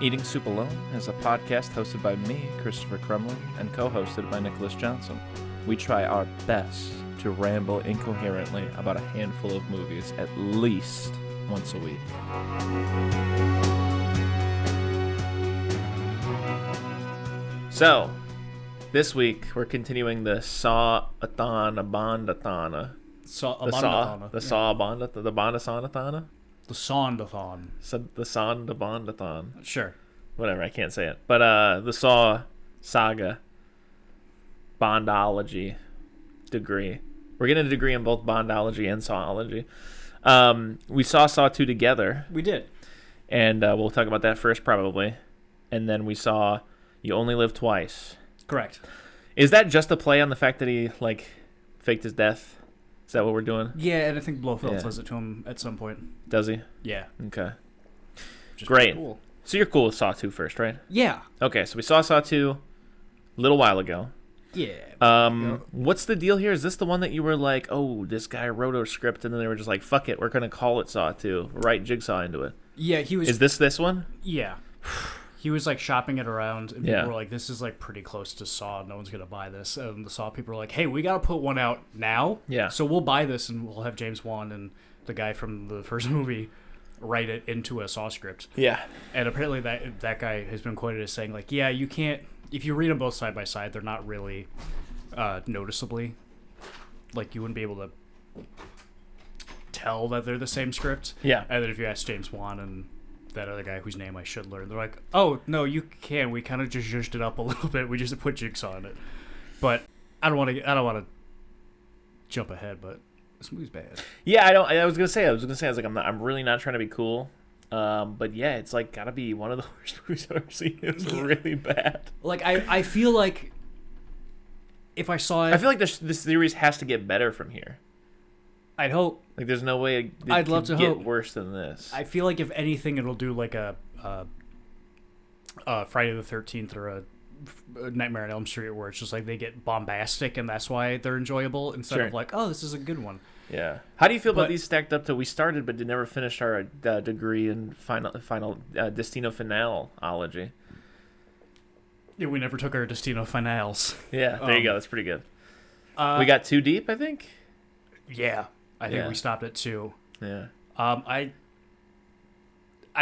Eating Soup Alone is a podcast hosted by me, Christopher Crumley, and co-hosted by Nicholas Johnson. We try our best to ramble incoherently about a handful of movies at least once a week. So, this week we're continuing the Saw-a-thon, the Bondathon. The Saw-a-thon, the Bondathon? The Sondathon. The Sondathon. Sure. Whatever, I can't say it. But the Saw saga, Bondology degree. We're getting a degree in both Bondology and Sawology. We saw Saw 2 together. We did. And we'll talk about that first, probably. And then we saw You Only Live Twice. Correct. Is that just a play on the fact that he, faked his death? Is that what we're doing? Yeah, and I think Blofeld says it to him at some point. Does he? Yeah. Okay. Which is Great. cool. So you're cool with Saw 2 first, right? Yeah. Okay, so we saw Saw 2 a little while ago. Yeah. What's the deal here? Is this the one that you were like, oh, this guy wrote a script, and then they were just like, fuck it, we're going to call it Saw 2. Write Jigsaw into it. Yeah, he was... Is this one? Yeah. He was, shopping it around, and people Yeah. were like, this is, pretty close to Saw. No one's going to buy this. And the Saw people were like, hey, we got to put one out now. Yeah. So we'll buy this, and we'll have James Wan and the guy from the first movie write it into a Saw script. Yeah. And apparently that guy has been quoted as saying, yeah, you can't... If you read them both side by side, they're not really noticeably... you wouldn't be able to tell that they're the same script. Yeah. And then if you ask James Wan and that other guy whose name I should learn, they're like, oh, no, you can. We kind of just zhuzhed it up a little bit. We just put Jigsaw in it. But I don't want to jump ahead, but this movie's bad. Yeah, I was like, I'm really not trying to be cool. But yeah, it's gotta be one of the worst movies I've ever seen. It was really bad. I feel like if I saw it, I feel like this series has to get better from here. I'd hope. There's no way it I'd love can to get hope. worse than this. I feel like if anything, it'll do a Friday the 13th or a Nightmare on Elm Street, where it's just they get bombastic and that's why they're enjoyable instead of oh, this is a good one. Yeah. How do you feel about these stacked up to we started but never finished our degree in final Destino Finale-ology? Yeah, we never took our Destino Finales. Yeah, there you go. That's pretty good. We got too deep, I think. Yeah, I think we stopped at 2. Yeah. I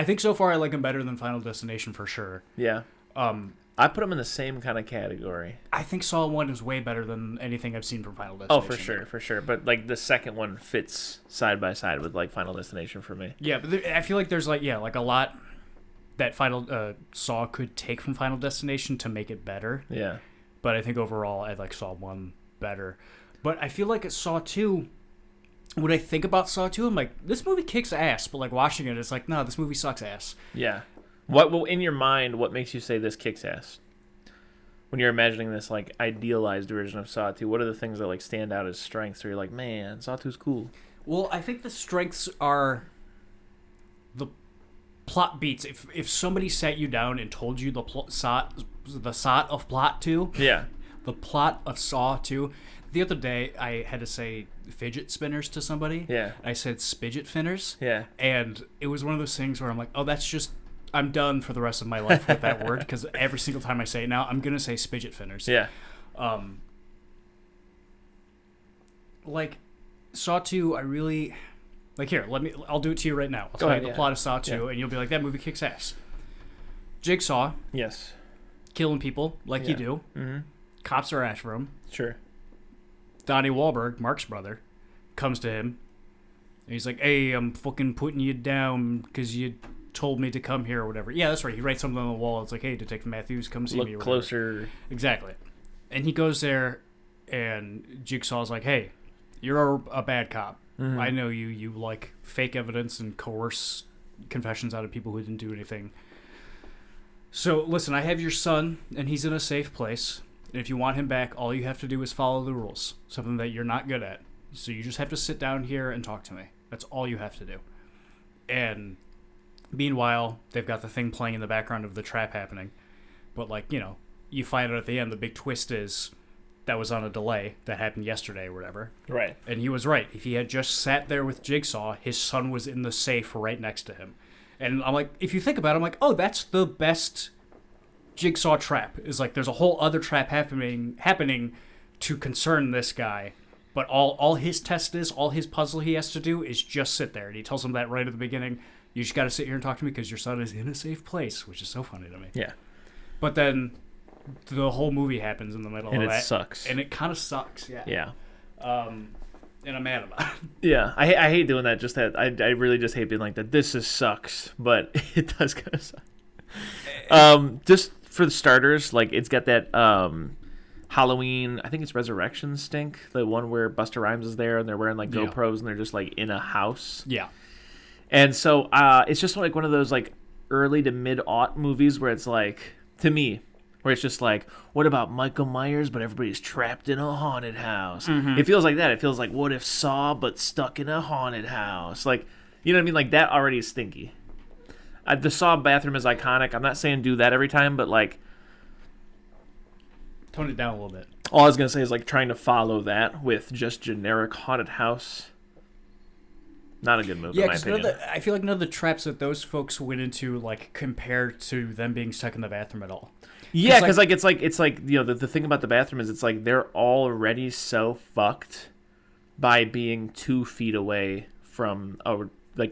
think so far I like them better than Final Destination for sure. Yeah. I put them in the same kind of category. I think Saw 1 is way better than anything I've seen from Final Destination. Oh, for sure. But the second one fits side by side with Final Destination for me. Yeah, but I feel like there's a lot that Final Saw could take from Final Destination to make it better. Yeah. But I think overall I like Saw 1 better. But I feel like Saw 2, when I think about Saw 2, I'm like, this movie kicks ass. But watching it, it's no, this movie sucks ass. Yeah. Well, in your mind, what makes you say this kicks ass? When you're imagining this idealized version of Saw 2, what are the things that stand out as strengths? Where you're like, man, Saw 2's cool. Well, I think the strengths are the plot beats. If somebody sat you down and told you the plot of Plot 2, yeah, the plot of Saw 2. The other day, I had to say fidget spinners to somebody. Yeah. I said spidget finners. Yeah. And it was one of those things where I'm like, oh, that's just... I'm done for the rest of my life with that word, because every single time I say it now, I'm going to say spidget finners. Yeah. Saw 2, I really... here, I'll do it to you right now. I'll tell you the plot of Saw 2, and you'll be like, that movie kicks ass. Jigsaw. Yes. Killing people, you do. Mm-hmm. Cops are after him. Sure. Donnie Wahlberg, Mark's brother, comes to him. And he's like, hey, I'm fucking putting you down because you told me to come here or whatever. Yeah, that's right. He writes something on the wall. It's like, hey, Detective Matthews, come see me. Look closer. Exactly. And he goes there, and Jigsaw's like, hey, you're a bad cop. Mm-hmm. I know you. You like fake evidence and coerce confessions out of people who didn't do anything. So, listen, I have your son, and he's in a safe place. And if you want him back, all you have to do is follow the rules. Something that you're not good at. So you just have to sit down here and talk to me. That's all you have to do. And meanwhile, they've got the thing playing in the background of the trap happening. But, you find out at the end, the big twist is that was on a delay that happened yesterday or whatever. Right. And he was right. If he had just sat there with Jigsaw, his son was in the safe right next to him. And I'm like, if you think about it, I'm like, oh, that's the best Jigsaw trap. Is like there's a whole other trap happening to concern this guy. But all his test is, all his puzzle he has to do is just sit there. And he tells him that right at the beginning. You just got to sit here and talk to me because your son is in a safe place, which is so funny to me. Yeah. But then the whole movie happens in the middle of that. And it sucks. And it kind of sucks, yeah. Yeah. And I'm mad about it. Yeah, I hate doing that. Just that I really just hate being like that. This just sucks, but it does kind of suck. Just for the starters, like it's got that Halloween. I think it's Resurrection stink. The one where Busta Rhymes is there and they're wearing like GoPros and they're just like in a house. Yeah. And so it's just like one of those like early to mid-aught movies where it's like, to me, where it's just like, what about Michael Myers, but everybody's trapped in a haunted house? Mm-hmm. It feels like that. It feels like, what if Saw, but stuck in a haunted house? Like, you know what I mean? Like, that already is stinky. The Saw bathroom is iconic. I'm not saying do that every time, but, like... Tone it down a little bit. All I was going to say is, like, trying to follow that with just generic haunted house. Not a good movie, in my opinion. I feel like none of the traps that those folks went into, like, compared to them being stuck in the bathroom at all. Yeah, because it's like you know the thing about the bathroom is it's like they're already so fucked by being 2 feet away from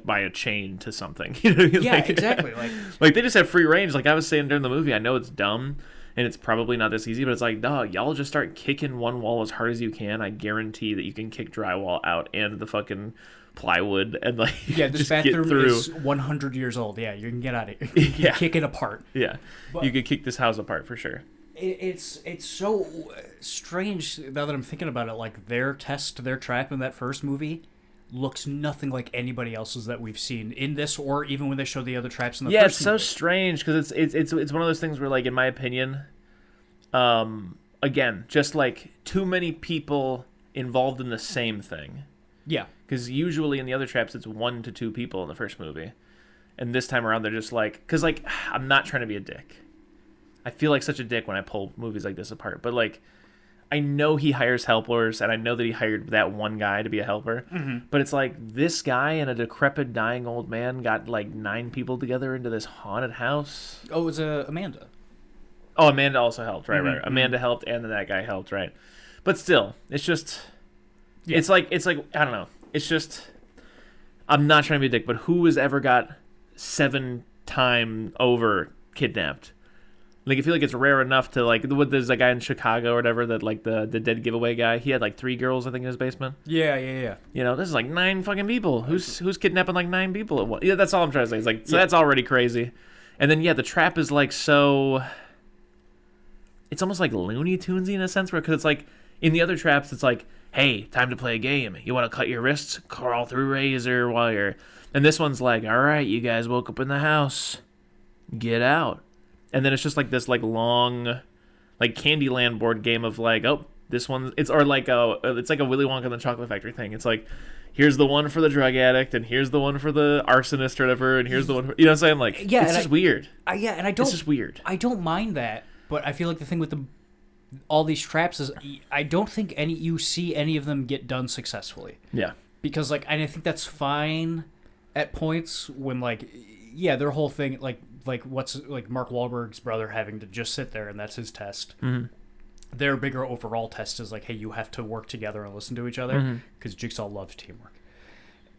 by a chain to something. You know what I mean? Yeah, like, exactly. Like they just have free range. Like I was saying during the movie, I know it's dumb and it's probably not this easy, but it's like, dog, y'all just start kicking one wall as hard as you can. I guarantee that you can kick drywall out and the fucking plywood and like this bathroom is 100 years old. Yeah, you can get out of it. You can kick it apart. Yeah, but you could kick this house apart for sure. It's so strange now that I'm thinking about it. Like their trap in that first movie looks nothing like anybody else's that we've seen in this, or even when they show the other traps in the first movie. Yeah, it's so strange because it's one of those things where, like, in my opinion, again, just like too many people involved in the same thing. Yeah. Because usually in the other traps, it's 1 to 2 people in the first movie. And this time around, they're just like... Because, like, I'm not trying to be a dick. I feel like such a dick when I pull movies like this apart. But, like, I know he hires helpers, and I know that he hired that one guy to be a helper. Mm-hmm. But it's like, this guy and a decrepit, dying old man got, like, 9 people together into this haunted house. Oh, it was Amanda. Oh, Amanda also helped. Right, right. Amanda helped, and then that guy helped, right. But still, it's just... Yeah. It's like I don't know. It's just, I'm not trying to be a dick, but who has ever got 7 times over kidnapped? Like, I feel like it's rare enough to, like, there's a guy in Chicago or whatever that, like, the dead giveaway guy, he had, like, 3 girls, I think, in his basement. Yeah. You know, this is, like, 9 fucking people. Who's kidnapping, like, 9 people at once? Yeah, that's all I'm trying to say. It's like, so that's already crazy. And then, yeah, the trap is, like, so... It's almost like Looney Tunesy in a sense, because it's, like, in the other traps, it's like, hey, time to play a game. You want to cut your wrists? Crawl through razor wire. And this one's like, all right, you guys woke up in the house. Get out. And then it's just like this like long, like Candyland board game of like, oh, this one, it's like a Willy Wonka and the Chocolate Factory thing. It's like, here's the one for the drug addict, and here's the one for the arsonist or whatever, and here's the one for, you know what I'm saying? Like, yeah, it's just weird. It's just weird. I don't mind that, but I feel like the thing with all these traps is I don't think you see any of them get done successfully. Yeah. Because, like, and I think that's fine at points when, like, yeah, their whole thing, like what's, like, Mark Wahlberg's brother having to just sit there and that's his test. Mm-hmm. Their bigger overall test is, like, hey, you have to work together and listen to each other because Jigsaw loves teamwork.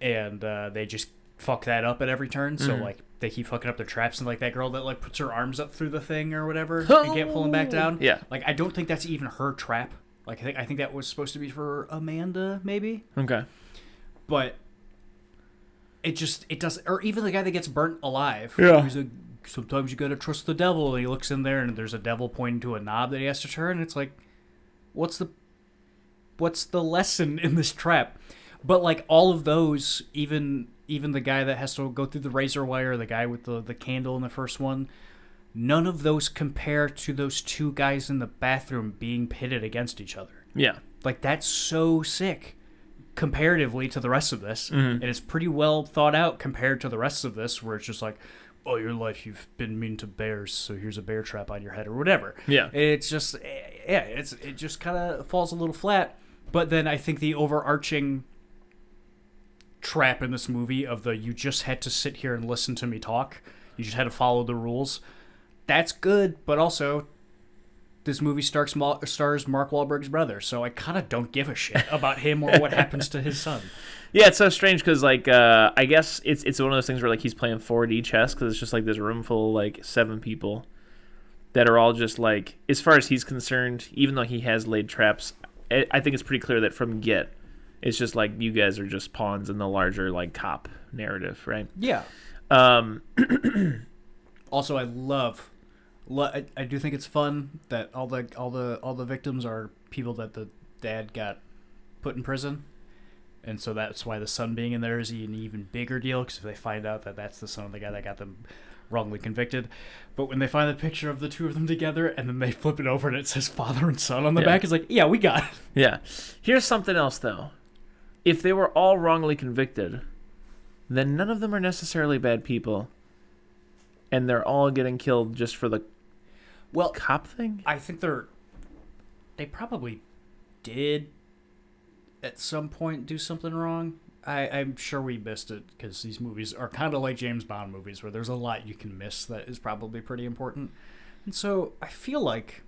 And they just fuck that up at every turn. So, like, they keep fucking up their traps, and, like, that girl that, like, puts her arms up through the thing or whatever and can't pull them back down. Yeah. Like, I don't think that's even her trap. Like, I think that was supposed to be for Amanda, maybe. Okay. But it doesn't... Or even the guy that gets burnt alive. Yeah. He's like, sometimes you gotta trust the devil. And he looks in there, and there's a devil pointing to a knob that he has to turn. And it's like, what's the lesson in this trap? But, like, all of those, even the guy that has to go through the razor wire, the guy with the candle in the first one, none of those compare to those 2 guys in the bathroom being pitted against each other. Yeah. Like, that's so sick comparatively to the rest of this. And it's pretty well thought out compared to the rest of this, where it's just like, oh, your life, you've been mean to bears, so here's a bear trap on your head or whatever. Yeah. It's just, yeah, it just kind of falls a little flat. But then I think the overarching trap in this movie of you just had to sit here and listen to me talk. You just had to follow the rules. That's good, but also this movie stars Mark Wahlberg's brother, so I kind of don't give a shit about him or what happens to his son. Yeah, it's so strange because, like, I guess it's one of those things where, like, he's playing 4D chess because it's just, like, this room full of, like, 7 people that are all just, like, as far as he's concerned, even though he has laid traps, I think it's pretty clear that from get, it's just, like, you guys are just pawns in the larger, like, cop narrative, right? Yeah. Also, I do think it's fun that all the victims are people that the dad got put in prison, and so that's why the son being in there is an even bigger deal, because if they find out that that's the son of the guy that got them wrongly convicted. But when they find the picture of the two of them together and then they flip it over and it says father and son on the back, it's like, yeah, we got it. Yeah. Here's something else, though. If they were all wrongly convicted, then none of them are necessarily bad people, and they're all getting killed just for the cop thing? I think they probably did at some point do something wrong. I'm sure we missed it because these movies are kind of like James Bond movies where there's a lot you can miss that is probably pretty important. And so I feel like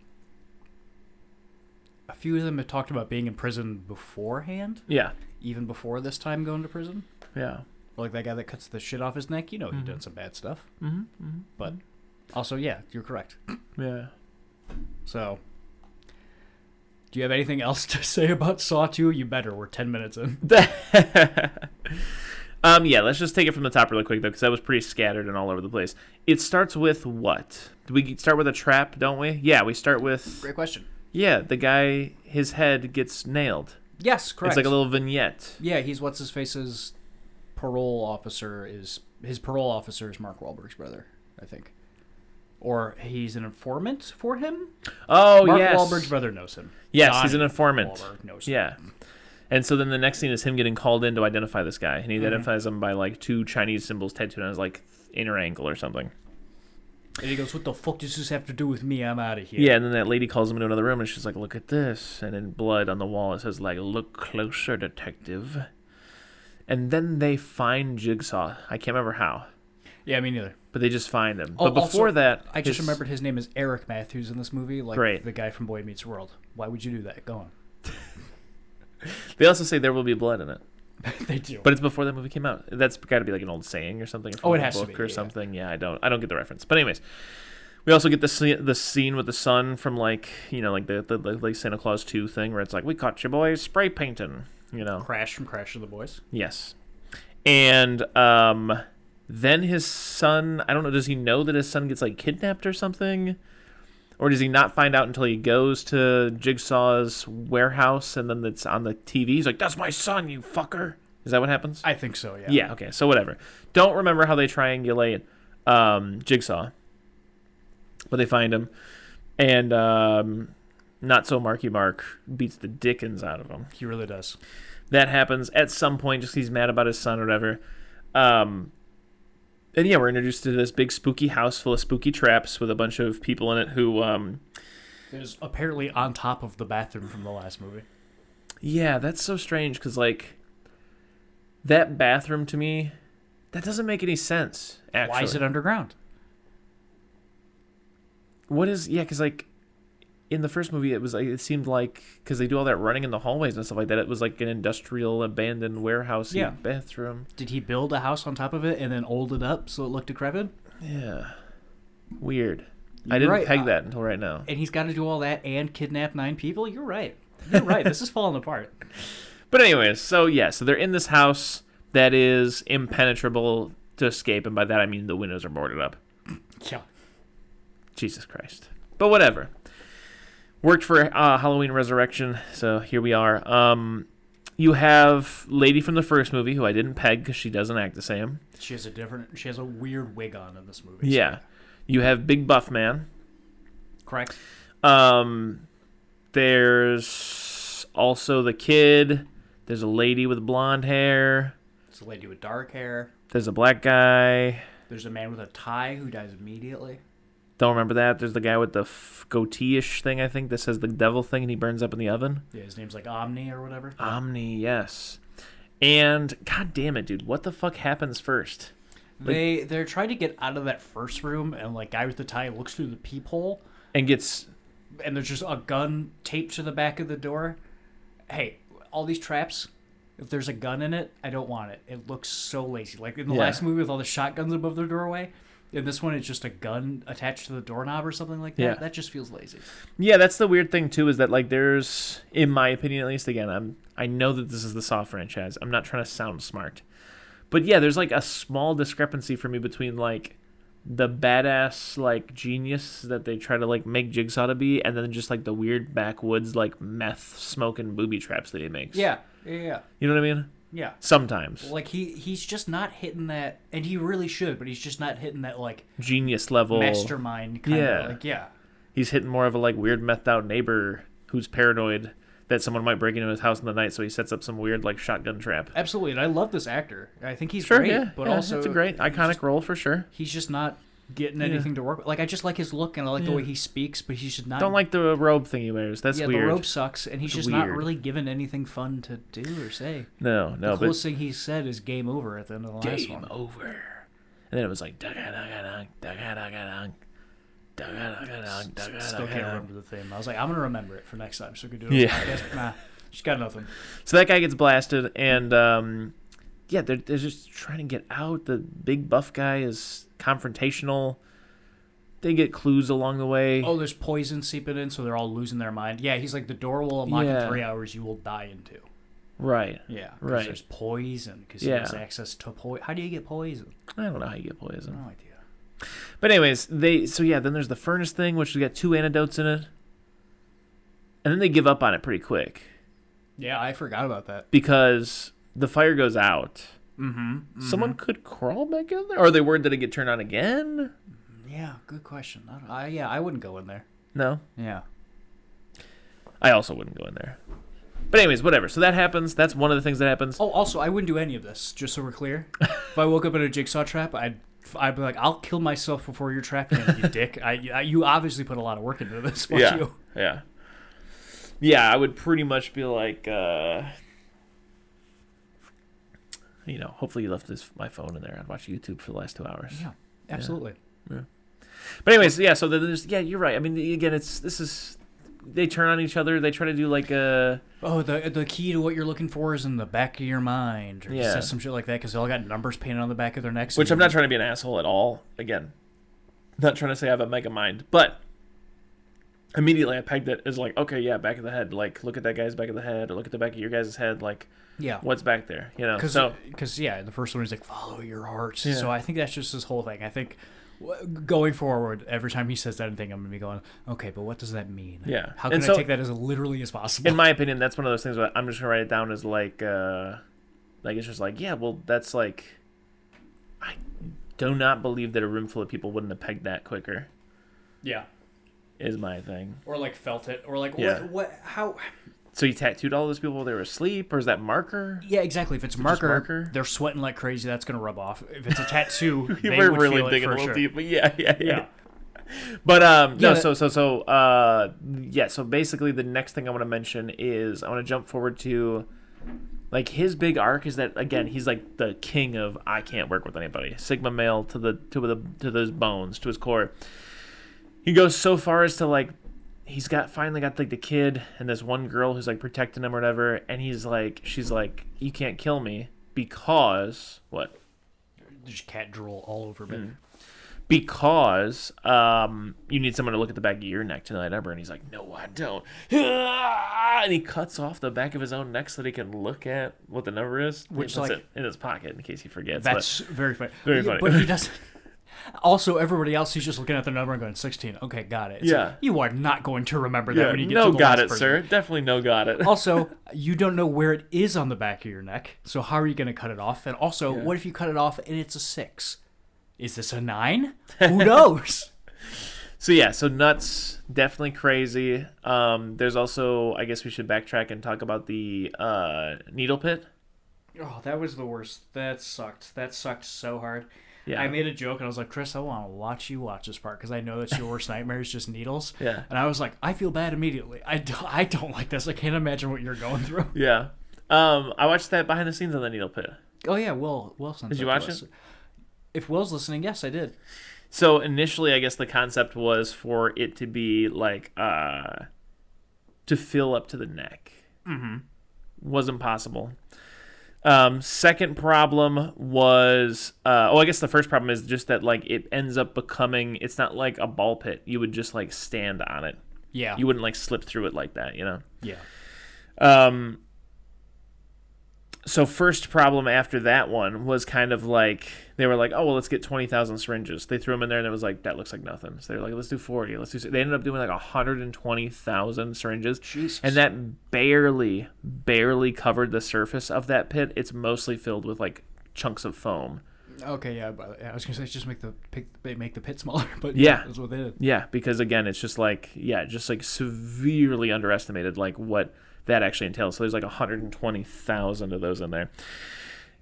a few of them had talked about being in prison beforehand. Yeah. Even before this time going to prison. Yeah. Like that guy that cuts the shit off his neck. You know he did some bad stuff. Mm-hmm. Mm-hmm. But also, yeah, you're correct. Yeah. So, do you have anything else to say about Saw 2? You better. We're 10 minutes in. Yeah, let's just take it from the top really quick, though, because that was pretty scattered and all over the place. It starts with what? Do we start with a trap, don't we? Yeah, we start with... Great question. Yeah, the guy, his head gets nailed. Yes, correct. It's like a little vignette. Yeah, he's what's-his-face's parole officer is... His parole officer is Mark Wahlberg's brother, I think. Or he's an informant for him? Oh, Mark yes. Wahlberg's brother knows him. Yes, Johnny he's an informant. Wahlberg knows him. Yeah. And so then the next scene is him getting called in to identify this guy. And he identifies him by, like, 2 Chinese symbols tattooed on his, like, inner ankle or something. And he goes, what the fuck does this have to do with me? I'm out of here. Yeah, and then that lady calls him into another room, and she's like, look at this. And in blood on the wall, it says, like, look closer, detective. And then they find Jigsaw. I can't remember how. Yeah, me neither. But they just find him. Oh, but before also, that... I just remembered his name is Eric Matthews in this movie. Like Great. The guy from Boy Meets World. Why would you do that? Go on. They also say there will be blood in it. They do. But it's before that movie came out. That's got to be like an old saying or something. Oh, it a has to book be, or yeah. something. Yeah, I don't get the reference. But anyways, we also get the scene with the son from like like the like Santa Claus 2 thing where it's like we caught you boys spray painting. Crash from Crash of the Boys. Yes, and then his son. I don't know. Does he know that his son gets like kidnapped or something? Or does he not find out until he goes to Jigsaw's warehouse and then it's on the TV? He's like, that's my son, you fucker. Is that what happens? I think so, yeah. Yeah, okay, so whatever. Don't remember how they triangulate Jigsaw. But they find him. And not so Marky Mark beats the dickens out of him. He really does. That happens at some point, just he's mad about his son or whatever. And yeah, we're introduced to this big spooky house full of spooky traps with a bunch of people in it who... There's apparently on top of the bathroom from the last movie. Yeah, that's so strange, because, like, that bathroom to me, that doesn't make any sense, actually. Why is it underground? What is... Yeah, because, like, in the first movie, it seemed like, because they do all that running in the hallways and stuff like that, it was like an industrial abandoned warehouse bathroom. Did he build a house on top of it and then old it up so it looked decrepit? Yeah. Weird. You're I didn't right. peg that until right now. And he's got to do all that and kidnap 9 people? You're right. You're right. This is falling apart. But anyways, so they're in this house that is impenetrable to escape, and by that I mean the windows are boarded up. Yeah. Jesus Christ. But whatever. Worked for Halloween Resurrection, so here we are. You have lady from the first movie, who I didn't peg because she doesn't act the same. She has a weird wig on in this movie. Yeah. So. You have Big Buff Man. Correct. There's also the kid. There's a lady with blonde hair. There's a lady with dark hair. There's a black guy. There's a man with a tie who dies immediately. Don't remember that. There's the guy with the goatee-ish thing, I think, that says the devil thing, and he burns up in the oven. Yeah, his name's like Omni or whatever. Omni, yes. And god damn it, dude, what the fuck happens first? They're trying to get out of that first room, and like guy with the tie looks through the peephole And gets... and there's just a gun taped to the back of the door. Hey, all these traps, if there's a gun in it, I don't want it. It looks so lazy. Like in the last movie with all the shotguns above the doorway, in this one it's just a gun attached to the doorknob or something like that. Yeah. That just feels lazy. Yeah, that's the weird thing too, is that like there's, in my opinion at least, again, I know that this is the Saw franchise. I'm not trying to sound smart. But yeah, there's like a small discrepancy for me between like the badass like genius that they try to like make Jigsaw to be, and then just like the weird backwoods like meth smoking booby traps that he makes. Yeah. You know what I mean? Yeah. Sometimes. Like he's just not hitting that, and he really should, but he's just not hitting that like genius level mastermind kind of like He's hitting more of a like weird methed out neighbor who's paranoid that someone might break into his house in the night, so he sets up some weird like shotgun trap. Absolutely, and I love this actor. I think he's great, but also it's a great iconic role for sure. He's just not getting anything to work with. Like I just like his look and I like the way he speaks, but he's just not. Don't like the robe thing he wears. That's weird. The robe sucks, and he's just not really given anything fun to do or say. No. The coolest thing he said is "game over" at the end of the last one. Game over. And then it was like da-ga-da-ga-dong, da-ga-da-ga-dong. Still can't remember the theme. I was like, I'm gonna remember it for next time, so we can do it. Nah, she's got nothing. So that guy gets blasted, and they're just trying to get out. The big buff guy is confrontational. They get clues along the way. Oh, there's poison seeping in, so they're all losing their mind. Yeah, he's like, the door will unlock in 3 hours. You will die into. Right. Yeah. Right. There's poison because he has access to poison. How do you get poison? I don't know how you get poison. No idea. But anyways, then there's the furnace thing, which has got 2 antidotes in it. And then they give up on it pretty quick. Yeah, I forgot about that. Because the fire goes out. Someone could crawl back in there? Or are they worried that it get turned on again? Yeah, good question. I wouldn't go in there. No? Yeah. I also wouldn't go in there. But anyways, whatever. So that happens. That's one of the things that happens. Oh, also, I wouldn't do any of this, just so we're clear. If I woke up in a jigsaw trap, I'd be like, I'll kill myself before you're trapped in, you dick. You obviously put a lot of work into this. You. Yeah, I would pretty much be like, hopefully you left my phone in there. I'd watch YouTube for the last 2 hours. Yeah, absolutely. Yeah. But anyways, so there's, you're right. I mean, again, they turn on each other. They try to do like a... Oh, the key to what you're looking for is in the back of your mind. Or he says some shit like that because they all got numbers painted on the back of their necks. Which I'm not trying to be an asshole at all. Again, not trying to say I have a mega mind. But immediately I pegged it as like, okay, yeah, back of the head. Like, look at that guy's back of the head. Or look at the back of your guys' head. Like, what's back there? Because the first one is like, follow your heart. Yeah. So I think that's just his whole thing. I think... Going forward, every time he says that thing, I'm going to be going, okay, but what does that mean? Yeah. How can I take that as literally as possible? In my opinion, that's one of those things where I'm just going to write it down as like it's just like, yeah, well, that's like, I do not believe that a room full of people wouldn't have pegged that quicker. Yeah. Is my thing. Or like felt it. Or like, how... So you tattooed all those people while they were asleep, or is that marker? Yeah, exactly. If it's marker, they're sweating like crazy. That's gonna rub off. If it's a tattoo, they we're would really feel digging it a little sure. deep. But yeah. But So basically, the next thing I want to mention is I want to jump forward to, like, his big arc is that, again, he's like the king of I can't work with anybody, Sigma male to those bones, to his core. He goes so far as to like. He's finally got like the kid and this one girl who's like protecting him or whatever, and she's like, you can't kill me because what? There's cat drool all over me. Because you need someone to look at the back of your neck tonight, ever. And he's like, no, I don't. And he cuts off the back of his own neck so that he can look at what the number is. Which puts it in his pocket in case he forgets. That's very funny. Very funny. But he doesn't. Also, everybody else, he's just looking at the number and going, 16. Okay, got it. It's you are not going to remember that when you get to the got last it, person. sir. Definitely no got it. Also, you don't know where it is on the back of your neck, so how are you going to cut it off? And also, what if you cut it off and it's a 6? Is this a 9? Who knows? So nuts, definitely crazy. There's also, I guess we should backtrack and talk about the needle pit. Oh, that was the worst. That sucked. That sucked so hard. Yeah. I made a joke, and I was like, Chris, I want to watch you watch this part, because I know that's your worst nightmare is just needles. Yeah. And I was like, I feel bad immediately. I don't like this. I can't imagine what you're going through. Yeah. I watched that behind the scenes on the Needle Pit. Oh yeah, Will sent Did you that watch to us. it? If Will's listening, yes, I did. So initially, I guess the concept was for it to be like to fill up to the neck. Mm-hmm. Wasn't possible. Second problem was I guess the first problem is just that like it ends up becoming, it's not like a ball pit. You would just like stand on it. Yeah. You wouldn't like slip through it like that, you know? Yeah. So first problem after that one was kind of like, they were like, oh, well, let's get 20,000 syringes. They threw them in there and it was like, that looks like nothing. So they were like, let's do 40. They ended up doing like 120,000 syringes. Jesus. And that barely covered the surface of that pit. It's mostly filled with like chunks of foam. Okay, yeah, but I was gonna say just make the pit smaller, but yeah, that's what they did. Yeah, because again, it's just like severely underestimated like what that actually entails. So there's like 120,000 of those in there,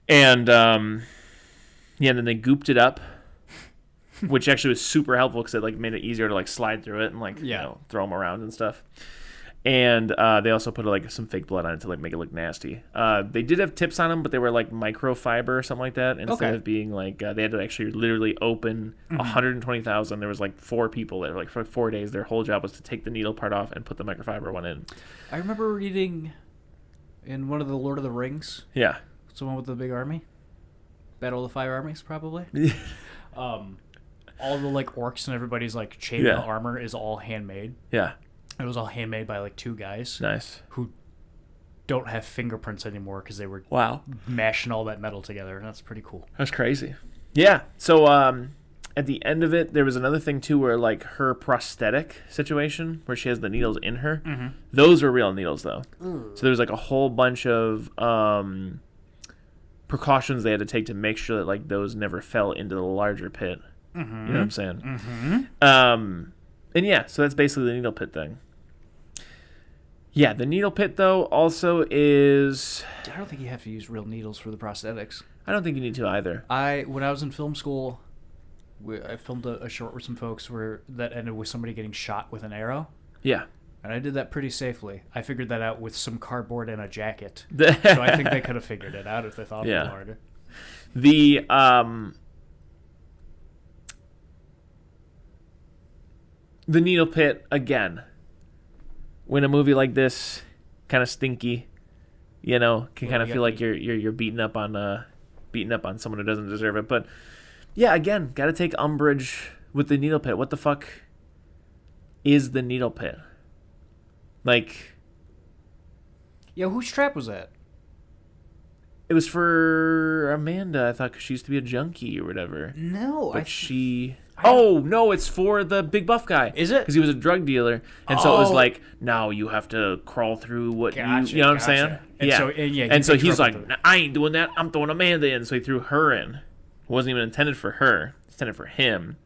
and then they gooped it up, which actually was super helpful because it like made it easier to like slide through it and like throw them around and stuff. And they also put like some fake blood on it to like make it look nasty. They did have tips on them, but they were like microfiber or something like that. Instead of being like they had to actually literally open 120,000. There was like 4 people that were like for 4 days. Their whole job was to take the needle part off and put the microfiber one in. I remember reading in one of the Lord of the Rings. Yeah. It's the one with the big army. Battle of the 5 Armies, probably. All the like orcs and everybody's like chainmail armor is all handmade. Yeah. It was all handmade by like 2 guys. Nice. Who don't have fingerprints anymore because they were mashing all that metal together, and that's pretty cool. That's crazy. Yeah. So at the end of it, there was another thing too where like her prosthetic situation where she has the needles in her. Mm-hmm. Those were real needles though. So there was like a whole bunch of precautions they had to take to make sure that like those never fell into the larger pit. Mm-hmm. You know what I'm saying? Mm-hmm. And yeah, so that's basically the needle pit thing. Yeah, the needle pit, though, also is... I don't think you have to use real needles for the prosthetics. I don't think you need to either. When I was in film school, I filmed a short with some folks that ended with somebody getting shot with an arrow. Yeah. And I did that pretty safely. I figured that out with some cardboard and a jacket. So I think they could have figured it out if they thought a little harder. The needle pit, again... When a movie like this, kind of stinky, can kind of feel like you're beating up on someone who doesn't deserve it. But yeah, again, got to take umbrage with the needle pit. What the fuck is the needle pit? Like, yeah, whose trap was that? It was for Amanda. I thought 'cause she used to be a junkie or whatever. No, but no, it's for the big buff guy. Is it? Because he was a drug dealer, and so it was like, now you have to crawl through what you know what I'm saying? And so he's like, I ain't doing that. I'm throwing Amanda in. So he threw her in. It wasn't even intended for her. It's intended for him.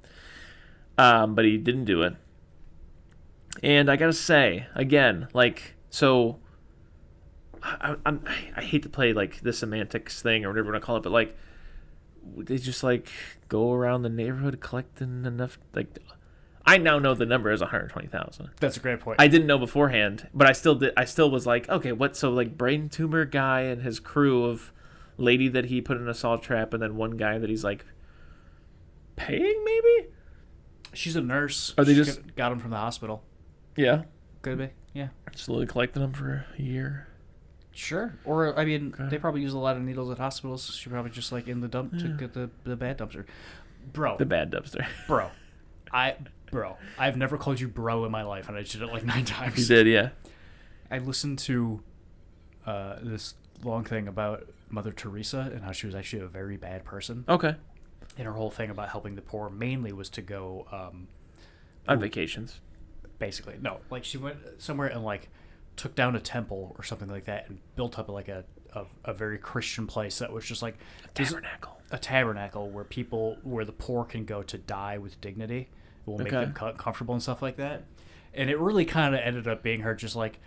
But he didn't do it. And I gotta say again, like, so. I hate to play like the semantics thing or whatever you want to call it, but like they just like go around the neighborhood collecting enough. Like I now know the number is 120,000. That's a great point. I didn't know beforehand, but I still was like, okay, what? So like brain tumor guy and his crew of lady that he put in a salt trap, and then one guy that he's like paying maybe. She's a nurse. Or they she just got him from the hospital. Yeah, could be. Yeah, slowly collecting them for a year. Sure. Or, I mean, they probably use a lot of needles at hospitals. She probably just, like, in the dump to get the bad dumpster. Bro. The bad dumpster. Bro. I've never called you bro in my life, and I did it, like, 9 times. You did, yeah. I listened to this long thing about Mother Teresa and how she was actually a very bad person. Okay. And her whole thing about helping the poor mainly was to go... on vacations. Basically. No, like, she went somewhere and, like... took down a temple or something like that and built up like a very Christian place that was just like a tabernacle where the poor can go to die with dignity. It will make them comfortable and stuff like that. And it really kind of ended up being her just like,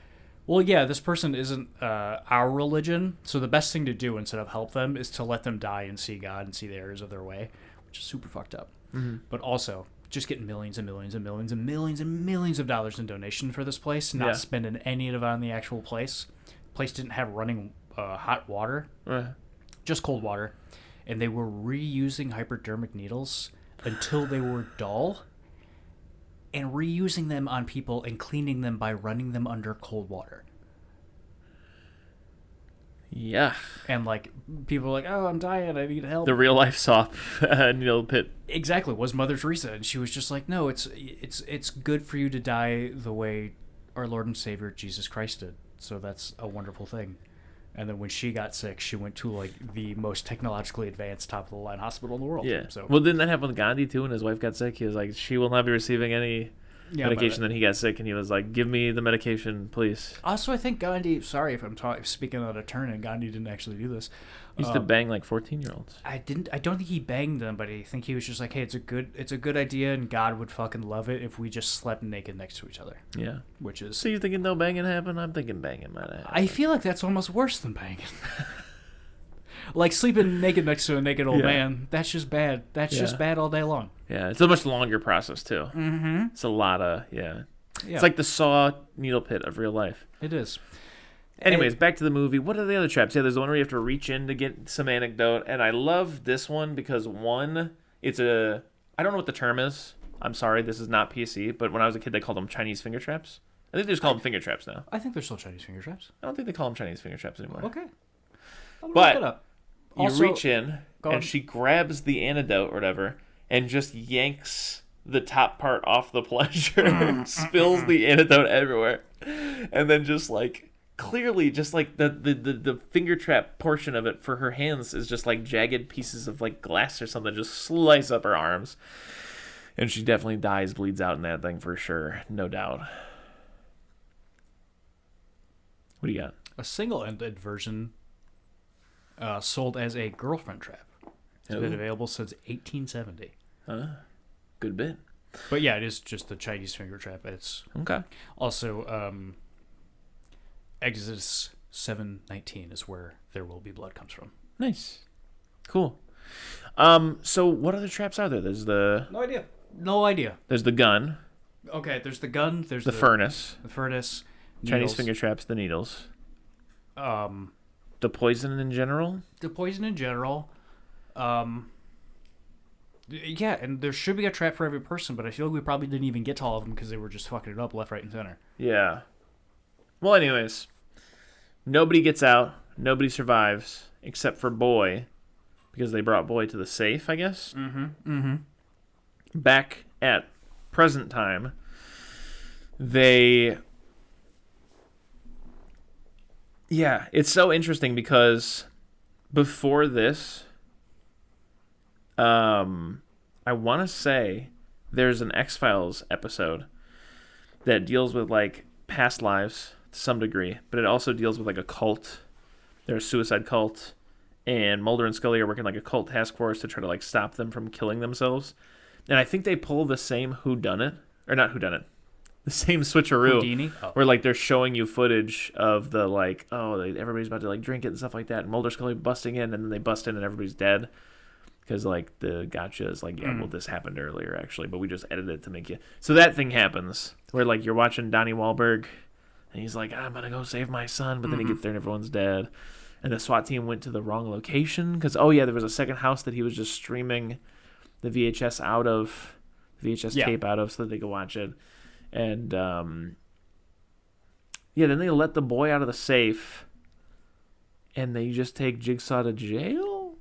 well, yeah, this person isn't our religion, so the best thing to do instead of help them is to let them die and see God and see the errors of their way, which is super fucked up. Mm-hmm. But also just getting millions and millions and millions and millions and millions of dollars in donation for this place, not spending any of it on the actual place. The place didn't have running hot water, just cold water, and they were reusing hypodermic needles until they were dull, and reusing them on people and cleaning them by running them under cold water. Yeah. And, like, people are like, oh, I'm dying, I need help. The real life soft needle pit. Exactly, was Mother Teresa. And she was just like, no, it's good for you to die the way our Lord and Savior Jesus Christ did. So that's a wonderful thing. And then when she got sick, she went to, like, the most technologically advanced, top-of-the-line hospital in the world. Yeah. So, well, didn't that happen with Gandhi, too, when his wife got sick? He was like, she will not be receiving any medication. Then he got sick, and he was like, give me the medication, please. Also, I think Gandhi, sorry if I'm speaking out of turn, and Gandhi didn't actually do this. He used to bang, like, 14-year-olds. I don't think he banged them, but I think he was just like, hey, it's a good idea, and God would fucking love it if we just slept naked next to each other. Yeah. Which is... So you're thinking no banging happened? I'm thinking banging might happen. I feel like that's almost worse than banging. Like sleeping naked next to a naked old man, that's just bad. That's just bad all day long. Yeah, it's a much longer process, too. Mm-hmm. It's a lot of, It's like the saw needle pit of real life. It is. Anyways, back to the movie. What are the other traps? Yeah, there's the one where you have to reach in to get some anecdote, and I love this one because, it's a... I don't know what the term is. I'm sorry, this is not PC, but when I was a kid, they called them Chinese finger traps. I think they just call them finger traps now. I think they're still Chinese finger traps. I don't think they call them Chinese finger traps anymore. Okay. But look it up. You Also, reach in, and she grabs the antidote or whatever, and just yanks the top part off the plunger, spills the antidote everywhere, and then just like clearly just like the finger trap portion of it for her hands is just like jagged pieces of like glass or something just slice up her arms, and she definitely dies, bleeds out in that thing for sure, no doubt. What do you got? A single-ended version sold as a girlfriend trap. It's been available since 1870. Good bit. But yeah, it is just the Chinese finger trap. It's okay. Also, Exodus 7:19 is where There Will Be Blood comes from. Nice. Cool. So what other traps are there? There's the... No idea. There's the gun. Okay, there's the gun. There's the furnace. The furnace. Chinese needles. finger traps, the needles. The poison in general? The poison in general. Yeah, and there should be a trap for every person, but I feel like we probably didn't even get to all of them because they were just fucking it up left, right, and center. Yeah. Well, anyways, nobody gets out. Nobody survives except for Boy, because they brought Boy to the safe, I guess. Back at present time, they... Yeah, it's so interesting because before this, I want to say there's an X-Files episode that deals with, like, past lives to some degree, but it also deals with, like, a cult. They're a suicide cult, and Mulder and Scully are working like a cult task force to try to, like, stop them from killing themselves. And I think they pull the same whodunit, or not whodunit, the same switcheroo, Houdini? Oh. where like they're showing you footage of the like, everybody's about to like drink it and stuff like that, and Mulder Scully busting in, and then they bust in and everybody's dead because like the gotcha is like, well, this happened earlier actually, but we just edited it to make you. So that thing happens where like you're watching Donnie Wahlberg, and he's like, I'm gonna go save my son, but then he gets there and everyone's dead, and the SWAT team went to the wrong location because there was a second house that he was just streaming the VHS tape out of so that they could watch it. And, then they let the boy out of the safe, and they just take Jigsaw to jail?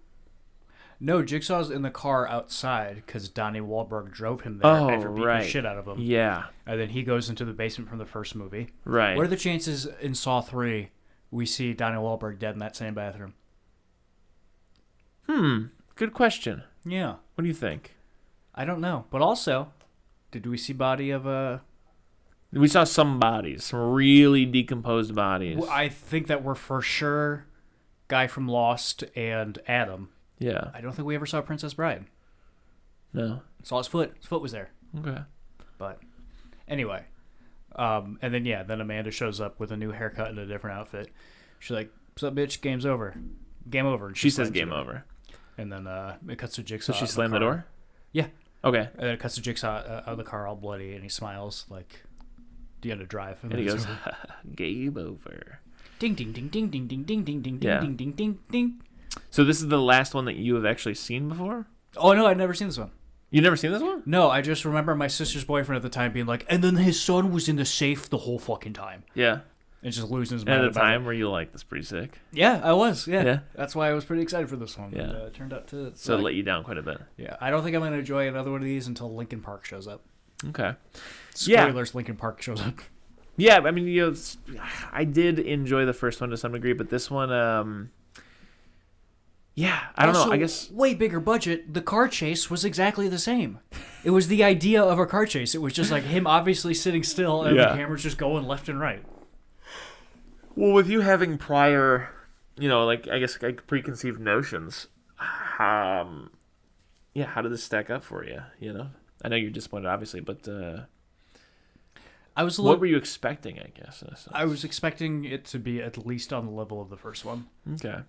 No, Jigsaw's in the car outside because Donnie Wahlberg drove him there after beating the shit out of him. Yeah. And then he goes into the basement from the first movie. Right. What are the chances in Saw 3 we see Donnie Wahlberg dead in that same bathroom? Good question. Yeah. What do you think? I don't know. But also, did we see body of a... We saw some bodies, some really decomposed bodies. Well, I think that were for sure guy from Lost and Adam. Yeah. I don't think we ever saw Princess Bride. No. Saw his foot. His foot was there. Okay. But anyway. And then, then Amanda shows up with a new haircut and a different outfit. She's like, what's up, bitch? Game's over. Game over. And she says game over. And then it cuts to Jigsaw. So she slammed the door? Yeah. Okay. And then it cuts to Jigsaw out of the car all bloody, and he smiles like, do you have to drive? And he goes, game over. Ding ding ding ding ding ding ding ding ding Yeah. ding ding ding ding. So this is the last one that you have actually seen before? Oh no, I've never seen this one. You never seen this one? No, I just remember my sister's boyfriend at the time being like, and then his son was in the safe the whole fucking time. Yeah. And just losing his And mind. at the about time it. where you like, that's pretty sick. Yeah, I was. Yeah. Yeah. That's why I was pretty excited for this one. Yeah. And, it turned out to. So it let you down quite a bit. Yeah, I don't think I'm going to enjoy another one of these until Linkin Park shows up. Okay. Spoilers, Linkin Park shows up. Yeah, I mean, I did enjoy the first one to some degree, but this one, yeah, I don't know. I guess way bigger budget. The car chase was exactly the same. It was the idea of a car chase. It was just like him obviously sitting still and the camera's just going left and right. Well, with you having prior, like I guess like preconceived notions, yeah, how did this stack up for you? I know you're disappointed, obviously, but what were you expecting? I guess I was expecting it to be at least on the level of the first one. Okay,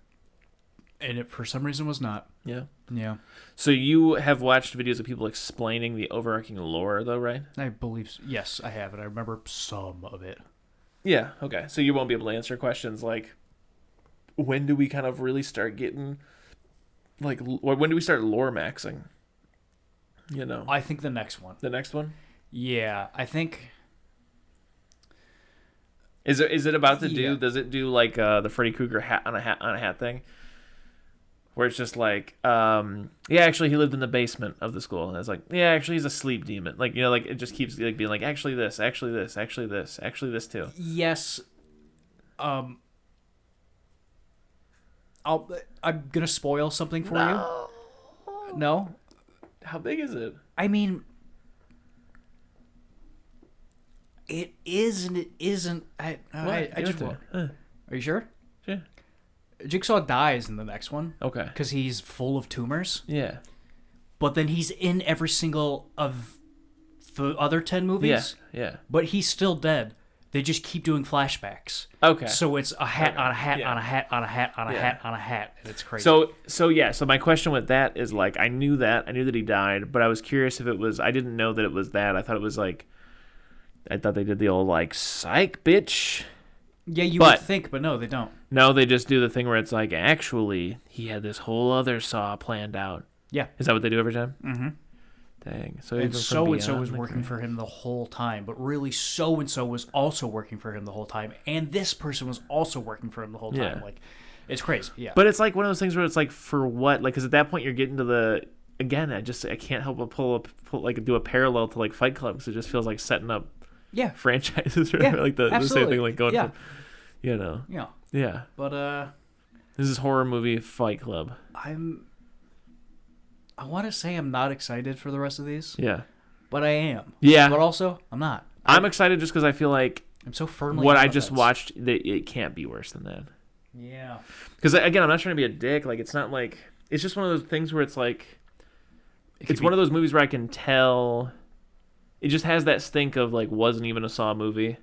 and it for some reason was not. Yeah. So you have watched videos of people explaining the overarching lore, though, right? I believe yes, I have, and I remember some of it. Yeah, okay. So you won't be able to answer questions like, when do we kind of really start getting, like, when do we start lore maxing? I think the next one. The next one? Yeah, I think. Is it about to do? Yeah. Does it do like the Freddy Krueger hat on a hat thing? Where it's just like, yeah, actually he lived in the basement of the school, and it's like, yeah, actually he's a sleep demon. Like like it just keeps like being like, actually this, actually this, actually this, actually this too. Yes. I'm gonna spoil something for you. No. How big is it? I mean, it is and it isn't. I just. Are you sure? Yeah. Jigsaw dies in the next one. Okay. Because he's full of tumors. Yeah. But then he's in every single of the other 10 movies. Yeah. But he's still dead. They just keep doing flashbacks. Okay. So it's a hat on a hat Yeah. on a hat on a hat on a hat on a hat, and it's crazy. So my question with that is like, I knew that he died, but I was curious if it was. I didn't know that it was that. I thought it was like, I thought they did the old like psych bitch. Yeah, you would think, but no, they don't. No, they just do the thing where it's like, actually, he had this whole other saw planned out. Yeah. Is that what they do every time? Mm-hmm. Dang. So and so-and-so was working for him the whole time, but really so-and-so was also working for him the whole time, and this person was also working for him the whole time. Yeah. Like, it's crazy, yeah. But it's like one of those things where it's like, for what? Like, because at that point you're getting to the, again, I can't help but do a parallel to like Fight Club, because it just feels like setting up franchises, right? Yeah, like the same thing, like going from, Yeah. Yeah. But, This is horror movie Fight Club. I want to say I'm not excited for the rest of these. Yeah. But I am. Yeah. But also, I'm not. I'm excited just because I feel like I'm so firmly what on I the just fence. watched, it can't be worse than that. Yeah. Because, again, I'm not trying to be a dick. Like, it's not like... It's just one of those things where it's like... It's one of those movies where I can tell... It just has that stink of, like, wasn't even a Saw movie.